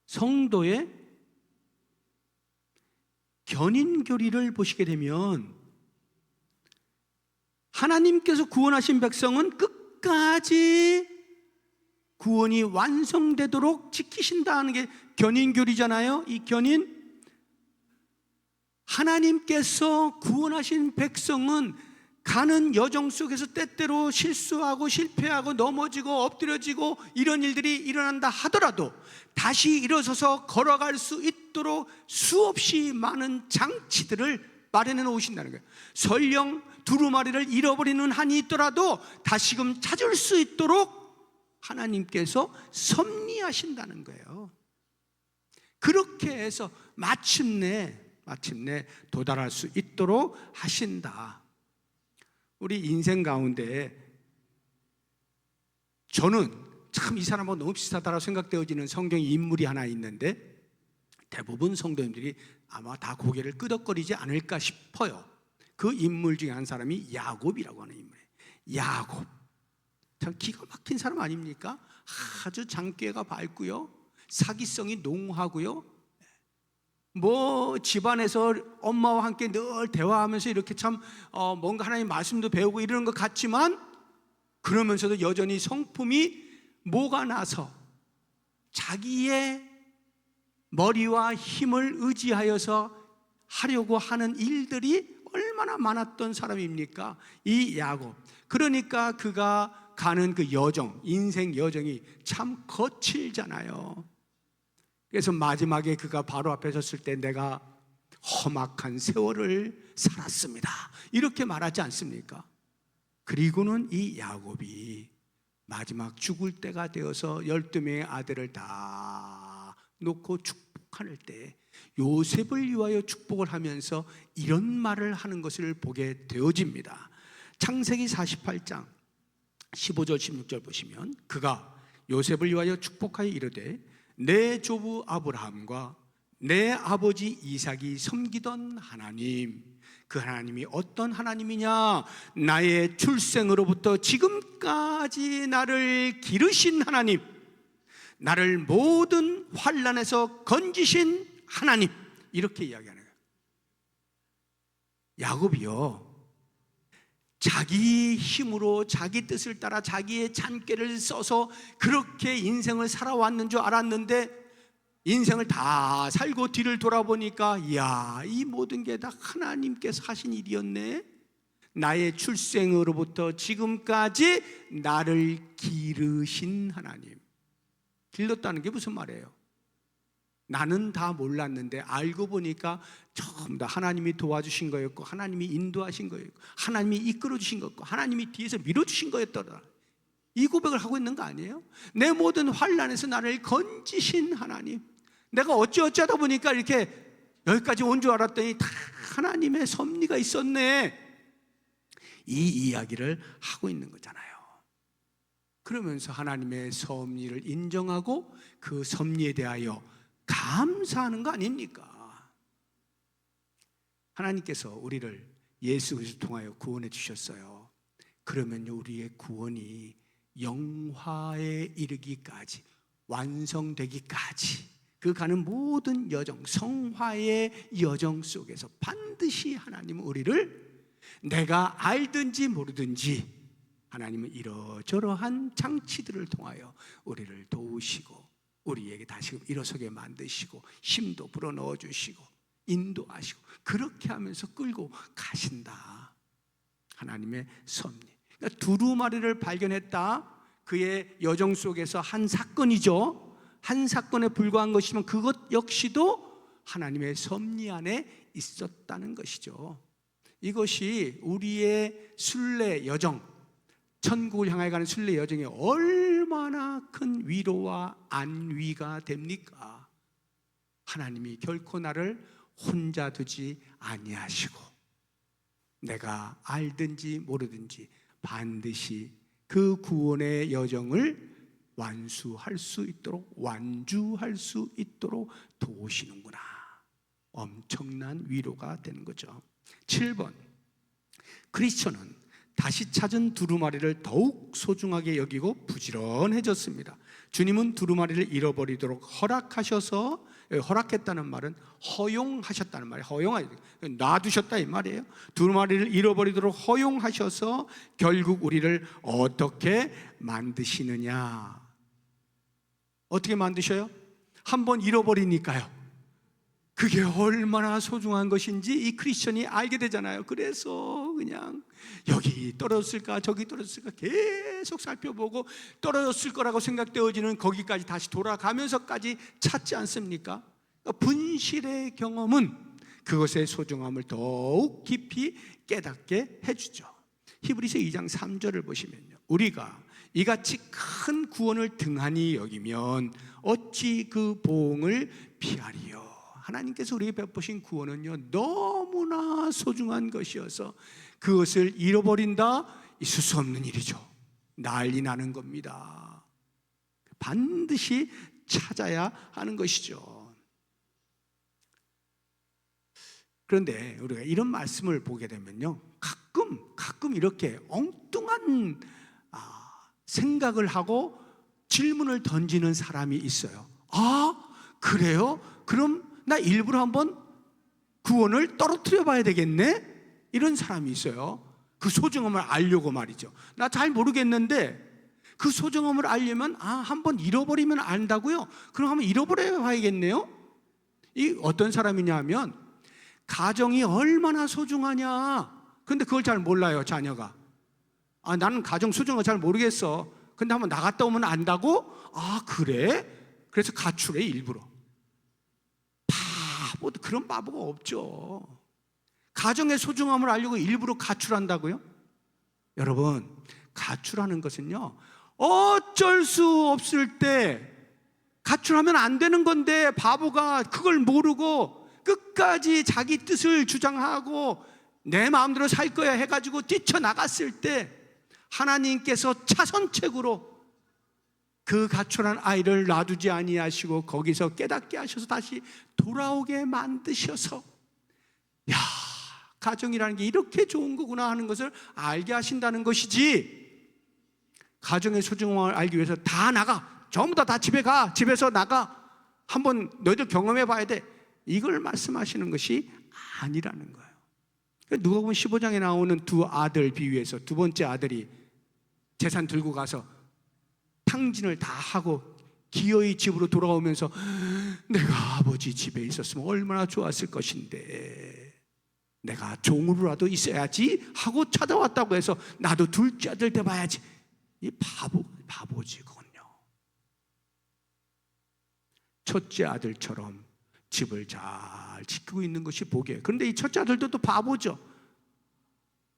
성도의 견인교리를 보시게 되면 하나님께서 구원하신 백성은 끝까지 구원이 완성되도록 지키신다는 게 견인교리잖아요. 이 견인, 하나님께서 구원하신 백성은 가는 여정 속에서 때때로 실수하고 실패하고 넘어지고 엎드려지고 이런 일들이 일어난다 하더라도 다시 일어서서 걸어갈 수 있도록 수없이 많은 장치들을 마련해 놓으신다는 거예요. 설령 두루마리를 잃어버리는 한이 있더라도 다시금 찾을 수 있도록 하나님께서 섭리하신다는 거예요. 그렇게 해서 마침내 도달할 수 있도록 하신다. 우리 인생 가운데 저는 참 이 사람하고 너무 비슷하다고 생각되어지는 성경 인물이 하나 있는데 대부분 성도님들이 아마 다 고개를 끄덕거리지 않을까 싶어요. 그 인물 중에 한 사람이 야곱이라고 하는 인물이에요. 야곱, 참 기가 막힌 사람 아닙니까? 아주 장꾀가 밝고요, 사기성이 농후하고요, 뭐 집안에서 엄마와 함께 늘 대화하면서 이렇게 참 뭔가 하나님 말씀도 배우고 이러는 것 같지만, 그러면서도 여전히 성품이 뭐가 나서 자기의 머리와 힘을 의지하여서 하려고 하는 일들이 얼마나 많았던 사람입니까? 이 야곱. 그러니까 그가 가는 그 여정, 인생 여정이 참 거칠잖아요. 그래서 마지막에 그가 바로 앞에 섰을 때 내가 험악한 세월을 살았습니다, 이렇게 말하지 않습니까? 그리고는 이 야곱이 마지막 죽을 때가 되어서 12명의 아들을 다 놓고 축복할 때 요셉을 위하여 축복을 하면서 이런 말을 하는 것을 보게 되어집니다. 창세기 48장 15절 16절 보시면 그가 요셉을 위하여 축복하여 이르되 내 조부 아브라함과 내 아버지 이삭이 섬기던 하나님, 그 하나님이 어떤 하나님이냐? 나의 출생으로부터 지금까지 나를 기르신 하나님, 나를 모든 환난에서 건지신 하나님, 이렇게 이야기하는 거예요. 야곱이요, 자기 힘으로 자기 뜻을 따라 자기의 잔꾀를 써서 그렇게 인생을 살아왔는 줄 알았는데 인생을 다 살고 뒤를 돌아보니까 이야, 이 모든 게 다 하나님께서 하신 일이었네. 나의 출생으로부터 지금까지 나를 기르신 하나님. 길렀다는 게 무슨 말이에요? 나는 다 몰랐는데 알고 보니까 전부 다 하나님이 도와주신 거였고, 하나님이 인도하신 거였고, 하나님이 이끌어 주신 거였고, 하나님이 뒤에서 밀어주신 거였더라. 이 고백을 하고 있는 거 아니에요? 내 모든 환난에서 나를 건지신 하나님, 내가 어찌어찌하다 보니까 이렇게 여기까지 온 줄 알았더니 다 하나님의 섭리가 있었네, 이 이야기를 하고 있는 거잖아요. 그러면서 하나님의 섭리를 인정하고 그 섭리에 대하여 감사하는 거 아닙니까? 하나님께서 우리를 예수 그리스도를 통하여 구원해 주셨어요. 그러면요, 우리의 구원이 영화에 이르기까지, 완성되기까지 그 가는 모든 여정, 성화의 여정 속에서 반드시 하나님은 우리를, 내가 알든지 모르든지 하나님은 이러저러한 장치들을 통하여 우리를 도우시고 우리에게 다시금 일어서게 만드시고 힘도 불어넣어 주시고 인도하시고 그렇게 하면서 끌고 가신다. 하나님의 섭리. 그러니까 두루마리를 발견했다, 그의 여정 속에서 한 사건이죠. 한 사건에 불과한 것이지만 그것 역시도 하나님의 섭리 안에 있었다는 것이죠. 이것이 우리의 순례 여정, 천국을 향해 가는 순례 여정에 얼마나 큰 위로와 안위가 됩니까? 하나님이 결코 나를 혼자 두지 아니하시고 내가 알든지 모르든지 반드시 그 구원의 여정을 완수할 수 있도록, 완주할 수 있도록 도우시는구나. 엄청난 위로가 되는 거죠. 7번, 크리스천은 다시 찾은 두루마리를 더욱 소중하게 여기고 부지런해졌습니다. 주님은 두루마리를 잃어버리도록 허락하셔서, 허락했다는 말은 허용하셨다는 말이에요. 놔두셨다 이 말이에요. 두루마리를 잃어버리도록 허용하셔서 결국 우리를 어떻게 만드시느냐? 어떻게 만드셔요? 한번 잃어버리니까요, 그게 얼마나 소중한 것인지 이 크리스천이 알게 되잖아요. 그래서 그냥 여기 떨어졌을까 저기 떨어졌을까 계속 살펴보고 떨어졌을 거라고 생각되어지는 거기까지 다시 돌아가면서까지 찾지 않습니까? 그러니까 분실의 경험은 그것의 소중함을 더욱 깊이 깨닫게 해주죠. 히브리서 2장 3절을 보시면요, 우리가 이같이 큰 구원을 등한히 여기면 어찌 그 보응을 피하리요? 하나님께서 우리에게 베푸신 구원은요, 너무나 소중한 것이어서 그것을 잃어버린다? 있을 수 없는 일이죠. 난리 나는 겁니다. 반드시 찾아야 하는 것이죠. 그런데 우리가 이런 말씀을 보게 되면요, 가끔 이렇게 엉뚱한 생각을 하고 질문을 던지는 사람이 있어요. 그래요? 그럼 나 일부러 한번 구원을 떨어뜨려 봐야 되겠네? 이런 사람이 있어요. 그 소중함을 알려고 말이죠. 나 잘 모르겠는데 그 소중함을 알려면 한번 잃어버리면 안다고요? 그럼 한번 잃어버려 봐야겠네요? 이 어떤 사람이냐 하면 가정이 얼마나 소중하냐, 근데 그걸 잘 몰라요. 자녀가 나는 가정 소중한 거 잘 모르겠어. 근데 한번 나갔다 오면 안다고? 그래? 그래서 가출해 일부러. 그런 바보가 없죠. 가정의 소중함을 알려고 일부러 가출한다고요? 여러분, 가출하는 것은요, 어쩔 수 없을 때 가출하면 안 되는 건데 바보가 그걸 모르고 끝까지 자기 뜻을 주장하고 내 마음대로 살 거야 해가지고 뛰쳐나갔을 때 하나님께서 차선책으로 그 가출한 아이를 놔두지 아니하시고 거기서 깨닫게 하셔서 다시 돌아오게 만드셔서, 가정이라는 게 이렇게 좋은 거구나 하는 것을 알게 하신다는 것이지, 가정의 소중함을 알기 위해서 다 나가, 전부 다 집에 가, 집에서 나가, 한번 너희들 경험해 봐야 돼, 이걸 말씀하시는 것이 아니라는 거예요. 누가복음 15장에 나오는 두 아들 비유에서 두 번째 아들이 재산 들고 가서 탕진을 다 하고 기어이 집으로 돌아오면서 내가 아버지 집에 있었으면 얼마나 좋았을 것인데 내가 종으로라도 있어야지 하고 찾아왔다고 해서 나도 둘째 아들 때 봐야지. 이 바보지 그건요. 첫째 아들처럼 집을 잘 지키고 있는 것이 복이에요. 그런데 이 첫째 아들도 또 바보죠.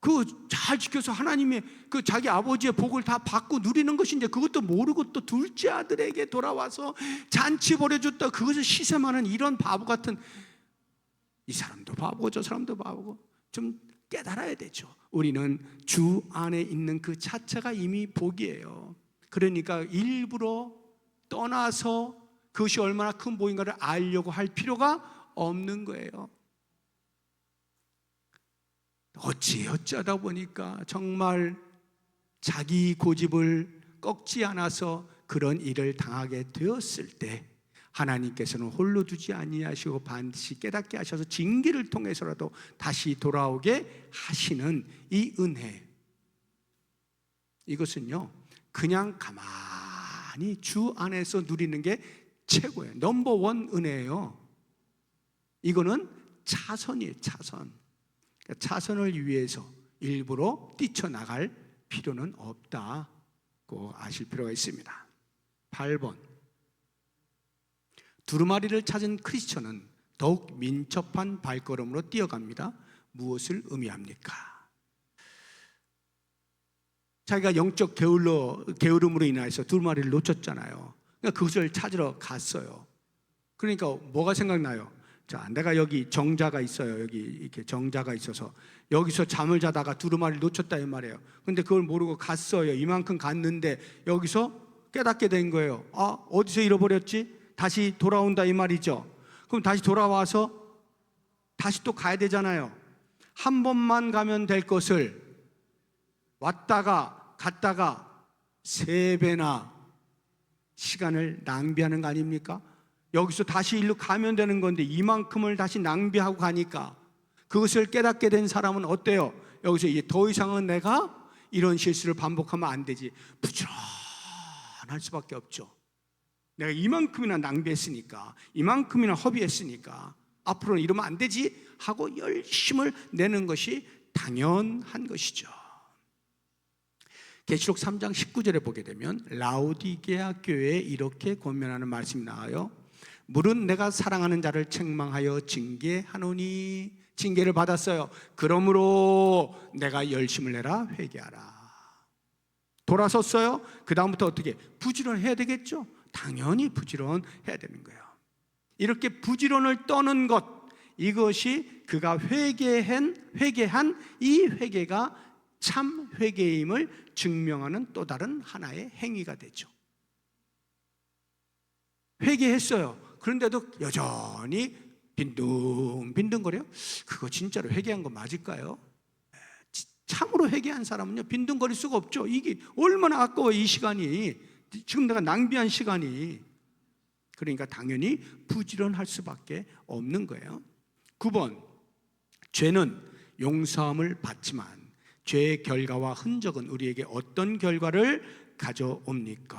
그 잘 지켜서 하나님의 그 자기 아버지의 복을 다 받고 누리는 것인데 그것도 모르고 또 둘째 아들에게 돌아와서 잔치 벌여줬다 그것을 시샘하는 이런 바보 같은, 이 사람도 바보고 저 사람도 바보고, 좀 깨달아야 되죠. 우리는 주 안에 있는 그 자체가 이미 복이에요. 그러니까 일부러 떠나서 그것이 얼마나 큰 복인가를 알려고 할 필요가 없는 거예요. 어찌하다 보니까 정말 자기 고집을 꺾지 않아서 그런 일을 당하게 되었을 때 하나님께서는 홀로 두지 아니하시고 반드시 깨닫게 하셔서 징계를 통해서라도 다시 돌아오게 하시는 이 은혜, 이것은요 그냥 가만히 주 안에서 누리는 게 최고예요. 넘버원 은혜예요. 이거는 차선이에요. 차선을 위해서 일부러 뛰쳐나갈 필요는 없다고 아실 필요가 있습니다. 8번, 두루마리를 찾은 크리스천은 더욱 민첩한 발걸음으로 뛰어갑니다. 무엇을 의미합니까? 자기가 영적 게으름으로 인해서 두루마리를 놓쳤잖아요. 그러니까 그것을 찾으러 갔어요. 그러니까 뭐가 생각나요? 자, 내가 여기 정자가 있어요. 여기 이렇게 정자가 있어서 여기서 잠을 자다가 두루마리를 놓쳤다 이 말이에요. 근데 그걸 모르고 갔어요. 이만큼 갔는데 여기서 깨닫게 된 거예요. 어디서 잃어버렸지? 다시 돌아온다 이 말이죠. 그럼 다시 돌아와서 다시 또 가야 되잖아요. 한 번만 가면 될 것을 왔다가 갔다가 3배나 시간을 낭비하는 거 아닙니까? 여기서 다시 일로 가면 되는 건데 이만큼을 다시 낭비하고 가니까 그것을 깨닫게 된 사람은 어때요? 여기서 이제 더 이상은 내가 이런 실수를 반복하면 안 되지, 부지런할 수밖에 없죠. 내가 이만큼이나 낭비했으니까, 이만큼이나 허비했으니까 앞으로는 이러면 안 되지 하고 열심을 내는 것이 당연한 것이죠. 계시록 3장 19절에 보게 되면 라오디게아 교회에 이렇게 권면하는 말씀이 나와요. 물은 내가 사랑하는 자를 책망하여 징계하노니, 징계를 받았어요. 그러므로 내가 열심을 내라, 회개하라. 돌아섰어요. 그 다음부터 어떻게? 부지런해야 되겠죠. 당연히 부지런해야 되는 거예요. 이렇게 부지런을 떠는 것, 이것이 그가 회개한 이 회개가 참 회개임을 증명하는 또 다른 하나의 행위가 되죠. 회개했어요. 그런데도 여전히 빈둥빈둥거려요. 그거 진짜로 회개한 거 맞을까요? 참으로 회개한 사람은요, 빈둥거릴 수가 없죠. 이게 얼마나 아까워, 이 시간이. 지금 내가 낭비한 시간이. 그러니까 당연히 부지런할 수밖에 없는 거예요. 9번, 죄는 용서함을 받지만 죄의 결과와 흔적은 우리에게 어떤 결과를 가져옵니까?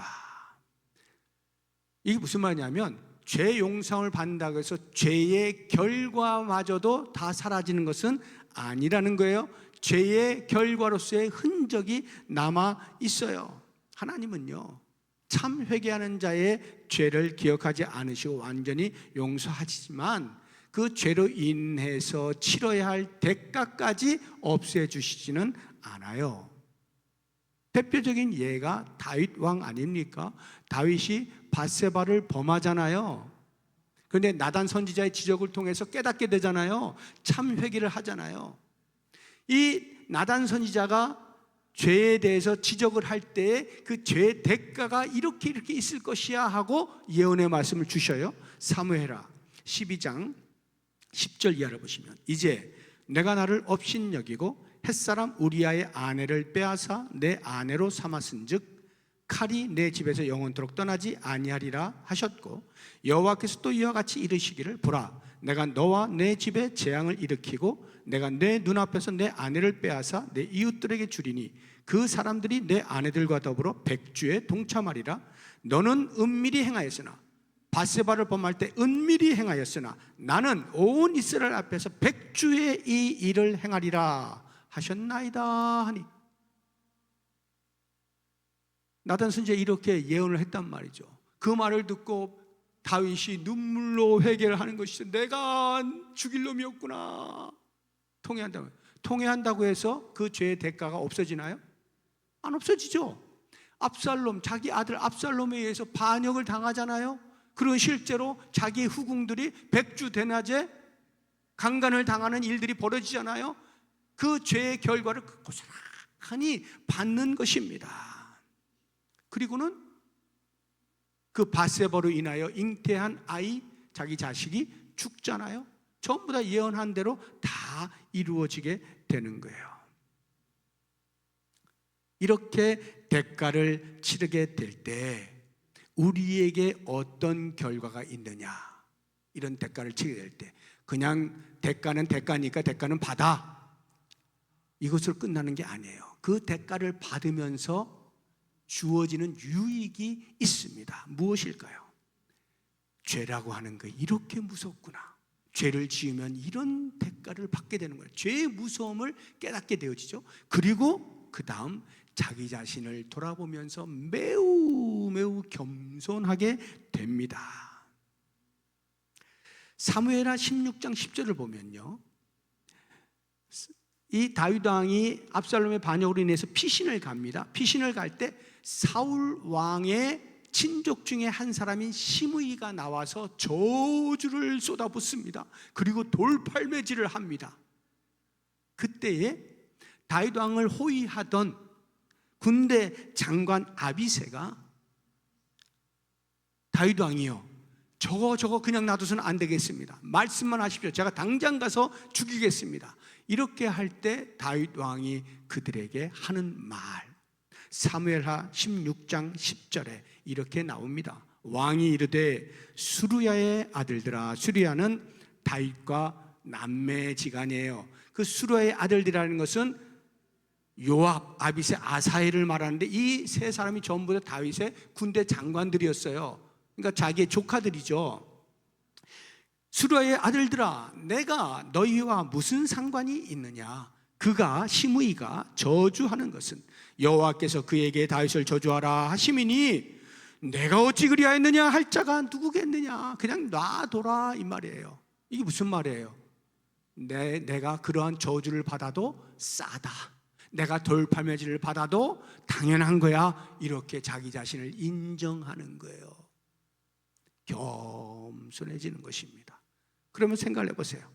이게 무슨 말이냐면, 죄 용서함을 받는다고 해서 죄의 결과마저도 다 사라지는 것은 아니라는 거예요. 죄의 결과로서의 흔적이 남아 있어요. 하나님은요, 참 회개하는 자의 죄를 기억하지 않으시고 완전히 용서하시지만 그 죄로 인해서 치러야 할 대가까지 없애주시지는 않아요. 대표적인 예가 다윗 왕 아닙니까? 다윗이 밧세바를 범하잖아요. 그런데 나단 선지자의 지적을 통해서 깨닫게 되잖아요. 참 회개를 하잖아요. 이 나단 선지자가 죄에 대해서 지적을 할 때에 그 죄의 대가가 이렇게 있을 것이야 하고 예언의 말씀을 주셔요. 사무엘하 12장 10절 이하를 보시면, 이제 내가 나를 업신여기고 햇사람 우리아의 아내를 빼앗아 내 아내로 삼았은즉 칼이 내 집에서 영원토록 떠나지 아니하리라 하셨고, 여호와께서 또 이와 같이 이르시기를, 보라, 내가 너와 내 집에 재앙을 일으키고 내가 내 눈앞에서 내 아내를 빼앗아 내 이웃들에게 주리니 그 사람들이 내 아내들과 더불어 백주에 동참하리라. 너는 은밀히 행하였으나, 밧세바를 범할 때 은밀히 행하였으나 나는 온 이스라엘 앞에서 백주에 이 일을 행하리라 하셨나이다 하니, 나단 선지자 이렇게 예언을 했단 말이죠. 그 말을 듣고 다윗이 눈물로 회개를 하는 것이죠. 내가 죽일 놈이었구나. 통회한다고 해서 그 죄의 대가가 없어지나요? 안 없어지죠. 압살롬, 자기 아들 압살롬에 의해서 반역을 당하잖아요. 그리고 실제로 자기 후궁들이 백주 대낮에 강간을 당하는 일들이 벌어지잖아요. 그 죄의 결과를 고스란히 받는 것입니다. 그리고는 그 밧세바로 인하여 잉태한 아이, 자기 자식이 죽잖아요. 전부 다 예언한 대로 다 이루어지게 되는 거예요. 이렇게 대가를 치르게 될 때 우리에게 어떤 결과가 있느냐, 이런 대가를 치르게 될 때 그냥 대가는 대가니까 대가는 받아, 이것으로 끝나는 게 아니에요. 그 대가를 받으면서 주어지는 유익이 있습니다. 무엇일까요? 죄라고 하는 거 이렇게 무섭구나. 죄를 지으면 이런 대가를 받게 되는 거예요. 죄의 무서움을 깨닫게 되어지죠. 그리고 그 다음 자기 자신을 돌아보면서 매우 겸손하게 됩니다. 사무엘하 16장 10절을 보면요, 이 다윗 왕이 압살롬의 반역으로 인해서 피신을 갑니다. 피신을 갈 때 사울 왕의 친족 중에 한 사람인 시므이가 나와서 저주를 쏟아붓습니다. 그리고 돌팔매질을 합니다. 그때에 다윗 왕을 호위하던 군대 장관 아비새가, 다윗 왕이요, 저거 그냥 놔둬서는 안 되겠습니다. 말씀만 하십시오. 제가 당장 가서 죽이겠습니다. 이렇게 할 때 다윗 왕이 그들에게 하는 말, 사무엘하 16장 10절에 이렇게 나옵니다. 왕이 이르되 수루야의 아들들아, 수루야는 다윗과 남매지간이에요. 그 수루야의 아들들이라는 것은 요압, 아비새, 아사엘을 말하는데 이 세 사람이 전부 다 다윗의 군대 장관들이었어요. 그러니까 자기의 조카들이죠. 수루야의 아들들아, 내가 너희와 무슨 상관이 있느냐? 그가, 시므이가 저주하는 것은 여호와께서 그에게 다윗을 저주하라 하시미니 내가 어찌 그리하였느냐 할 자가 누구겠느냐? 그냥 놔둬라, 이 말이에요. 이게 무슨 말이에요? 내가 그러한 저주를 받아도 싸다, 내가 돌팔매질을 받아도 당연한 거야, 이렇게 자기 자신을 인정하는 거예요. 겸손해지는 것입니다. 그러면 생각을 해보세요.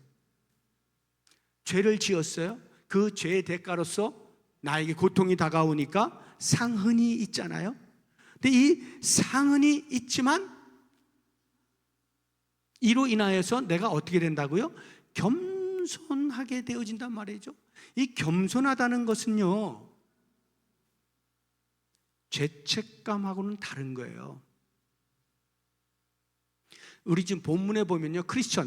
죄를 지었어요. 그 죄의 대가로서 나에게 고통이 다가오니까 상흔이 있잖아요. 근데 이 상흔이 있지만 이로 인하여서 내가 어떻게 된다고요? 겸손하게 되어진단 말이죠. 이 겸손하다는 것은요, 죄책감하고는 다른 거예요. 우리 지금 본문에 보면요,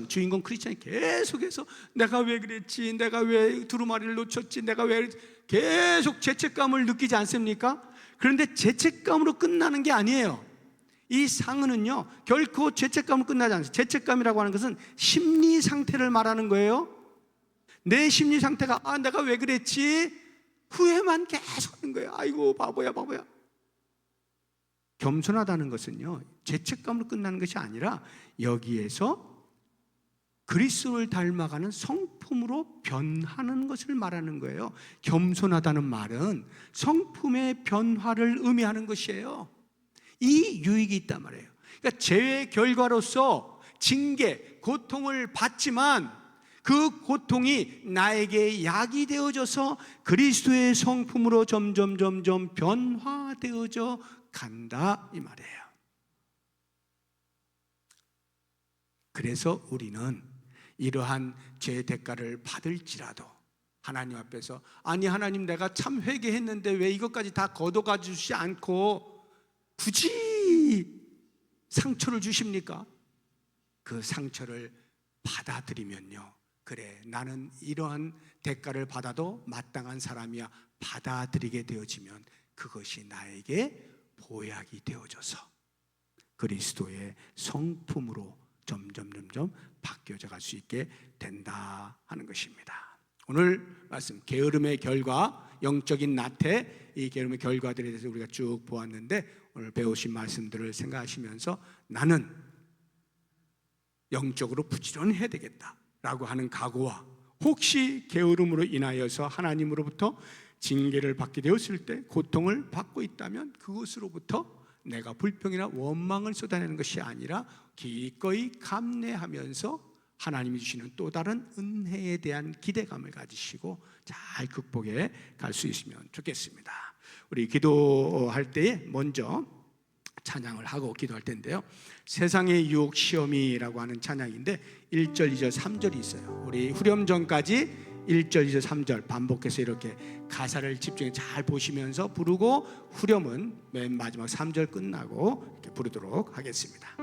주인공 크리스천이 계속해서 내가 왜 그랬지, 내가 왜 두루마리를 놓쳤지, 내가 왜 계속 죄책감을 느끼지 않습니까? 그런데 죄책감으로 끝나는 게 아니에요. 이 상은은요, 결코 죄책감으로 끝나지 않습니다. 죄책감이라고 하는 것은 심리 상태를 말하는 거예요. 내 심리 상태가 내가 왜 그랬지? 후회만 계속 하는 거예요. 아이고 바보야 바보야. 겸손하다는 것은요, 죄책감으로 끝나는 것이 아니라 여기에서 그리스도를 닮아가는 성품으로 변하는 것을 말하는 거예요. 겸손하다는 말은 성품의 변화를 의미하는 것이에요. 이 유익이 있단 말이에요. 그러니까 죄의 결과로서 징계, 고통을 받지만 그 고통이 나에게 약이 되어져서 그리스도의 성품으로 점점 변화되어져 간다 이 말이에요. 그래서 우리는 이러한 죄의 대가를 받을지라도 하나님 앞에서 아니 하나님 내가 참 회개했는데 왜 이것까지 다 걷어가 주시지 않고 굳이 상처를 주십니까? 그 상처를 받아들이면요, 그래 나는 이러한 대가를 받아도 마땅한 사람이야 받아들이게 되어지면 그것이 나에게 보약이 되어져서 그리스도의 성품으로 점점 바뀌어져 갈 수 있게 된다 하는 것입니다. 오늘 말씀 게으름의 결과, 영적인 나태, 이 게으름의 결과들에 대해서 우리가 쭉 보았는데 오늘 배우신 말씀들을 생각하시면서 나는 영적으로 부지런해야 되겠다라고 하는 각오와 혹시 게으름으로 인하여서 하나님으로부터 징계를 받게 되었을 때 고통을 받고 있다면 그것으로부터 내가 불평이나 원망을 쏟아내는 것이 아니라 기꺼이 감내하면서 하나님이 주시는 또 다른 은혜에 대한 기대감을 가지시고 잘 극복해 갈 수 있으면 좋겠습니다. 우리 기도할 때에 먼저 찬양을 하고 기도할 텐데요, 세상의 유혹 시험이라고 하는 찬양인데 1절, 2절, 3절이 있어요. 우리 후렴 전까지 1절, 2절, 3절 반복해서 이렇게 가사를 집중해 잘 보시면서 부르고 후렴은 맨 마지막 3절 끝나고 이렇게 부르도록 하겠습니다.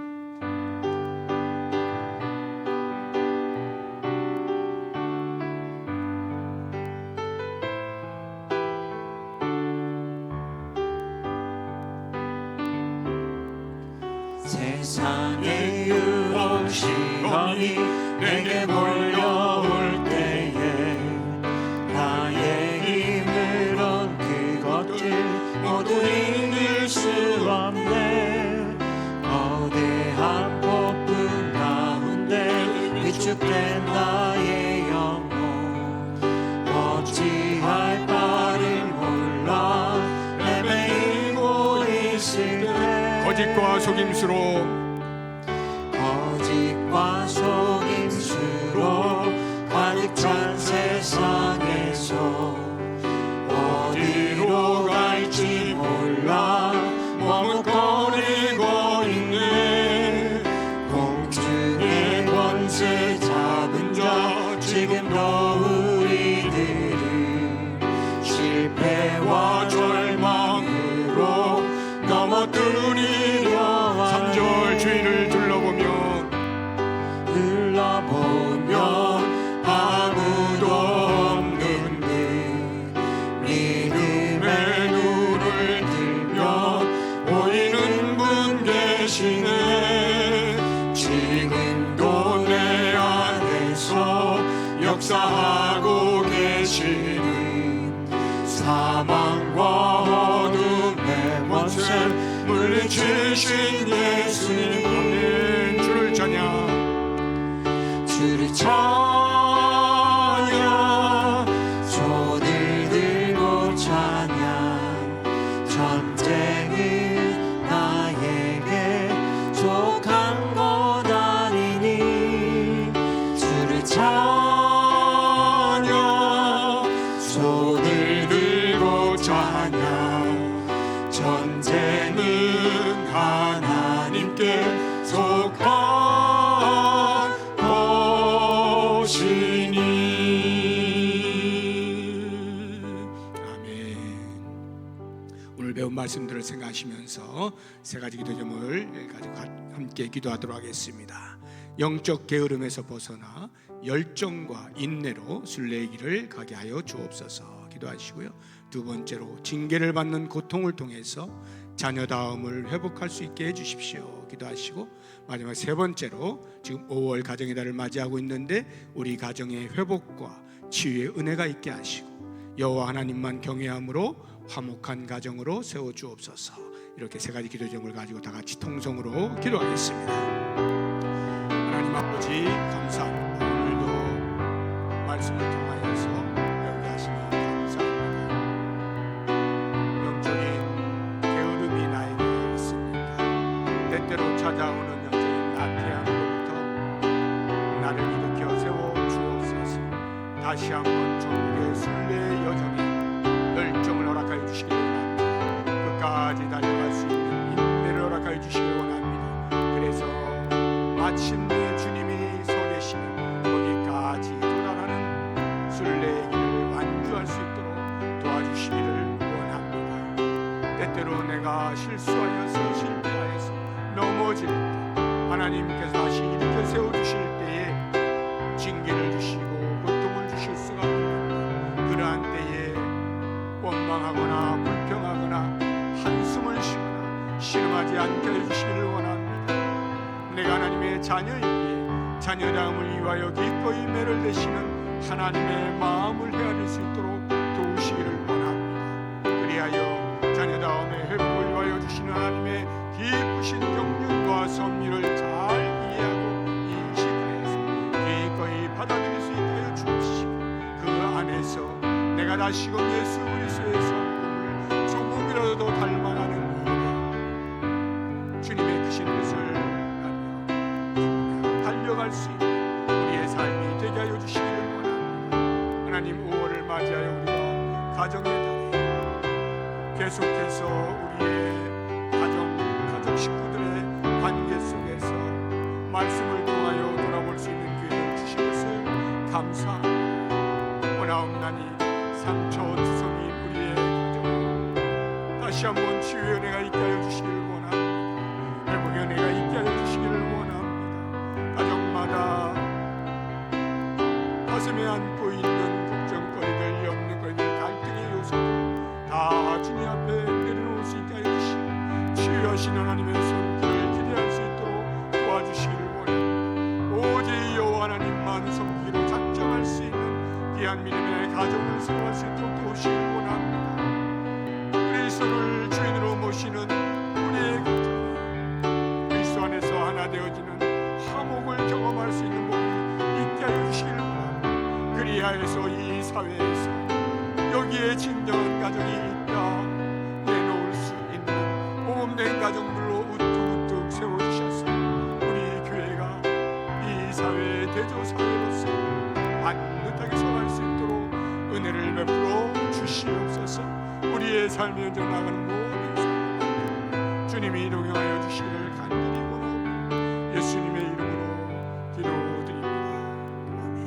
세상의 유혹 시험이 내게 몰려올 때에 나의 힘으론 그것들 모두 이길 수 없네. 거대한 폭풍 가운데 위축된 나의 영혼 어찌할 바를 몰라 헤매이고 있을 때 거짓과 속임수로 가득 찬 세상에서 어디로 갈지 몰라 머뭇거리고 있네. 공중의 권세 잡은 자 지금도 우리들은 실패와 절망으로 넘어뜨리려 하네. 3절 주위를 둘러보면 아무도 없는 듯 믿음의 눈을 들면 보이는 분 계시네. 지금도 내 안에서 역사하고 계시는 사망과 어둠의 권세 물리치신 예수님 아멘. 주를 찬양 주를 찬양 손을 들고 찬양. 전쟁은 나에게 속한 것 아니니 주를 찬양 손을 들고 찬양. 전쟁은 하나님께 속한 오늘 배운 말씀들을 생각하시면서 세 가지 기도점을 가지고 함께 기도하도록 하겠습니다. 영적 게으름에서 벗어나 열정과 인내로 순례의 길을 가게 하여 주옵소서 기도하시고요. 두 번째로 징계를 받는 고통을 통해서 자녀다움을 회복할 수 있게 해주십시오 기도하시고, 마지막 세 번째로 지금 5월 가정의 달을 맞이하고 있는데 우리 가정의 회복과 치유의 은혜가 있게 하시고 여호와 하나님만 경외함으로 화목한 가정으로 세워주옵소서. 이렇게 세 가지 기도점을 가지고 다 같이 통성으로 기도하겠습니다. 하나님 아버지 감사합니다. 오늘도 말씀을 통하여서 배우게 하시니 감사합니다. 영적인 게으름이 나에게 있습니다. 때때로 찾아오는 영적인 나태함으로부터 나를 일으켜 세워 주옵소서. 다시 한번 전국의 순례의 여정에 열정을 허락하여 주시기 원합니다. 끝까지 달려갈 수 있는 인내를 허락하여 주시기 원합니다. 그래서 마침내 주님이 서 계시는 거기까지 도달하는 순례의 길을 완주할 수 있도록 도와주시기를 원합니다. 때때로 내가 실수하여서 실패하여서 넘어질 때 하나님께서 다시 일으켜 세워주실 때에 징계를 주시고 고통을 주실 수가 있는데, 그러한 때에 원망하거나 불평하거나 한숨을 쉬거나 신음하지 않게 해주시기를 원합니다. 내가 하나님의 자녀이기에 자녀다움을 위하여 기꺼이 매를 대시는 하나님의 마음을 헤아릴 수 있도록 도우시기를 원합니다. 그리하여 자녀다움의 회복을 위하여 주시는 하나님의 깊으신 경륜과 섭리를 잘 이해하고 인식하여서 기꺼이 받아들일 수 있게 하여 주옵시고, 그 안에서 내가 다시금 예수 그리스도의 성품을 조금이라도 더 닮아가는 일에 주님의 크신 뜻을 달려갈 수 있는 우리의 삶이 되게 하여 주시기를 원합니다. 하나님 5월을 맞이하여 우리가 가정의 달에 계속해서 우리의 가족 식구들의 관계 속에서 말씀을 통하여 돌아볼 수 있는 기회를 주신 것을 감사합니다. 원하옵나니 상처투성인 우리의 가정을 다시 한번 치유의 은혜가 있게 하여 주시기를 원합니다. 회복의 은혜가 있게 하여 주시기를 원합니다. 가정마다 가슴에 안고 있는 걱정거리들, 염려거리들, 갈등의 요소들 다 주님 앞에 내려놓을 수 있게 하여 주시고 치유하시는 하나님의 손길을 기대할 수 있도록 도와주시기를 원합니다. 오직 여호와 하나님만 섬기기로 작정할 수 있는 귀한 믿음의 가정을 세워갈 수 있도록 도우시기를 원합니다. 그리스도를 주인으로 모시는 우리의 가정, 그리스도 안에서 하나 되어지는 화목을 경험할 수 있는 복이 있게 하여 주시기를 원합니다. 그리하여서 이 사회에서 여기에 진정한 가정이 있다 내놓을 수 있는 모범된 가정들로 우뚝우뚝 세워주셔서 우리 교회가 이 사회의 대조사회로서 반듯하게 서갈 수 있도록 은혜를 베풀어 주시옵소서. 우리의 삶에 현재 나가는 모든 사람 주님이 동행하여 주시기를 간절히 원하옵니다. 예수님의 이름으로 기도드립니다. 아멘.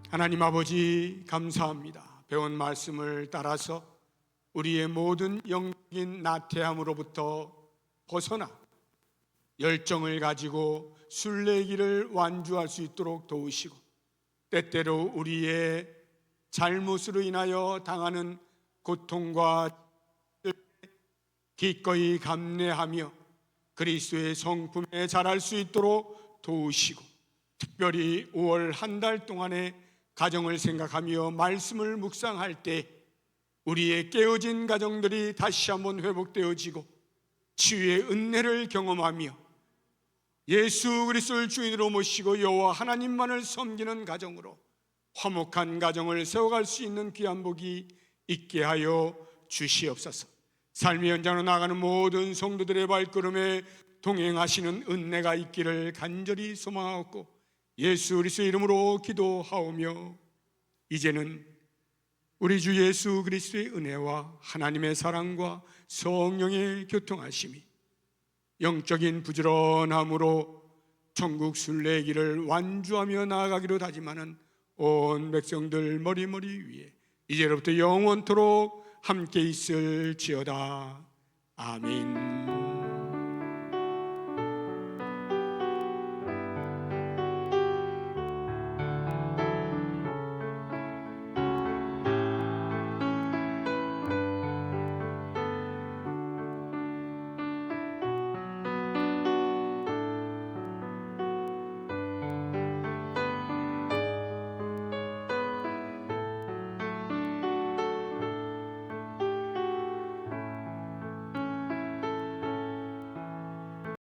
하나님 아버지 감사합니다. 배운 말씀을 따라서 우리의 모든 영적인 나태함으로부터 벗어나 열정을 가지고 순례의 길을 완주할 수 있도록 도우시고, 때때로 우리의 잘못으로 인하여 당하는 고통과 기꺼이 감내하며 그리스도의 성품에 자랄 수 있도록 도우시고, 특별히 5월 한 달 동안의 가정을 생각하며 말씀을 묵상할 때 우리의 깨어진 가정들이 다시 한번 회복되어지고 치유의 은혜를 경험하며 예수 그리스도를 주인으로 모시고 여호와 하나님만을 섬기는 가정으로 화목한 가정을 세워갈 수 있는 귀한 복이 있게 하여 주시옵소서. 삶의 현장으로 나가는 모든 성도들의 발걸음에 동행하시는 은혜가 있기를 간절히 소망하고 예수 그리스도의 이름으로 기도하오며, 이제는 우리 주 예수 그리스도의 은혜와 하나님의 사랑과 성령의 교통하심이 영적인 부지런함으로 천국 순례의 길을 완주하며 나아가기로 다짐하는 온 백성들 머리머리 위에 이제로부터 영원토록 함께 있을지어다. 아멘.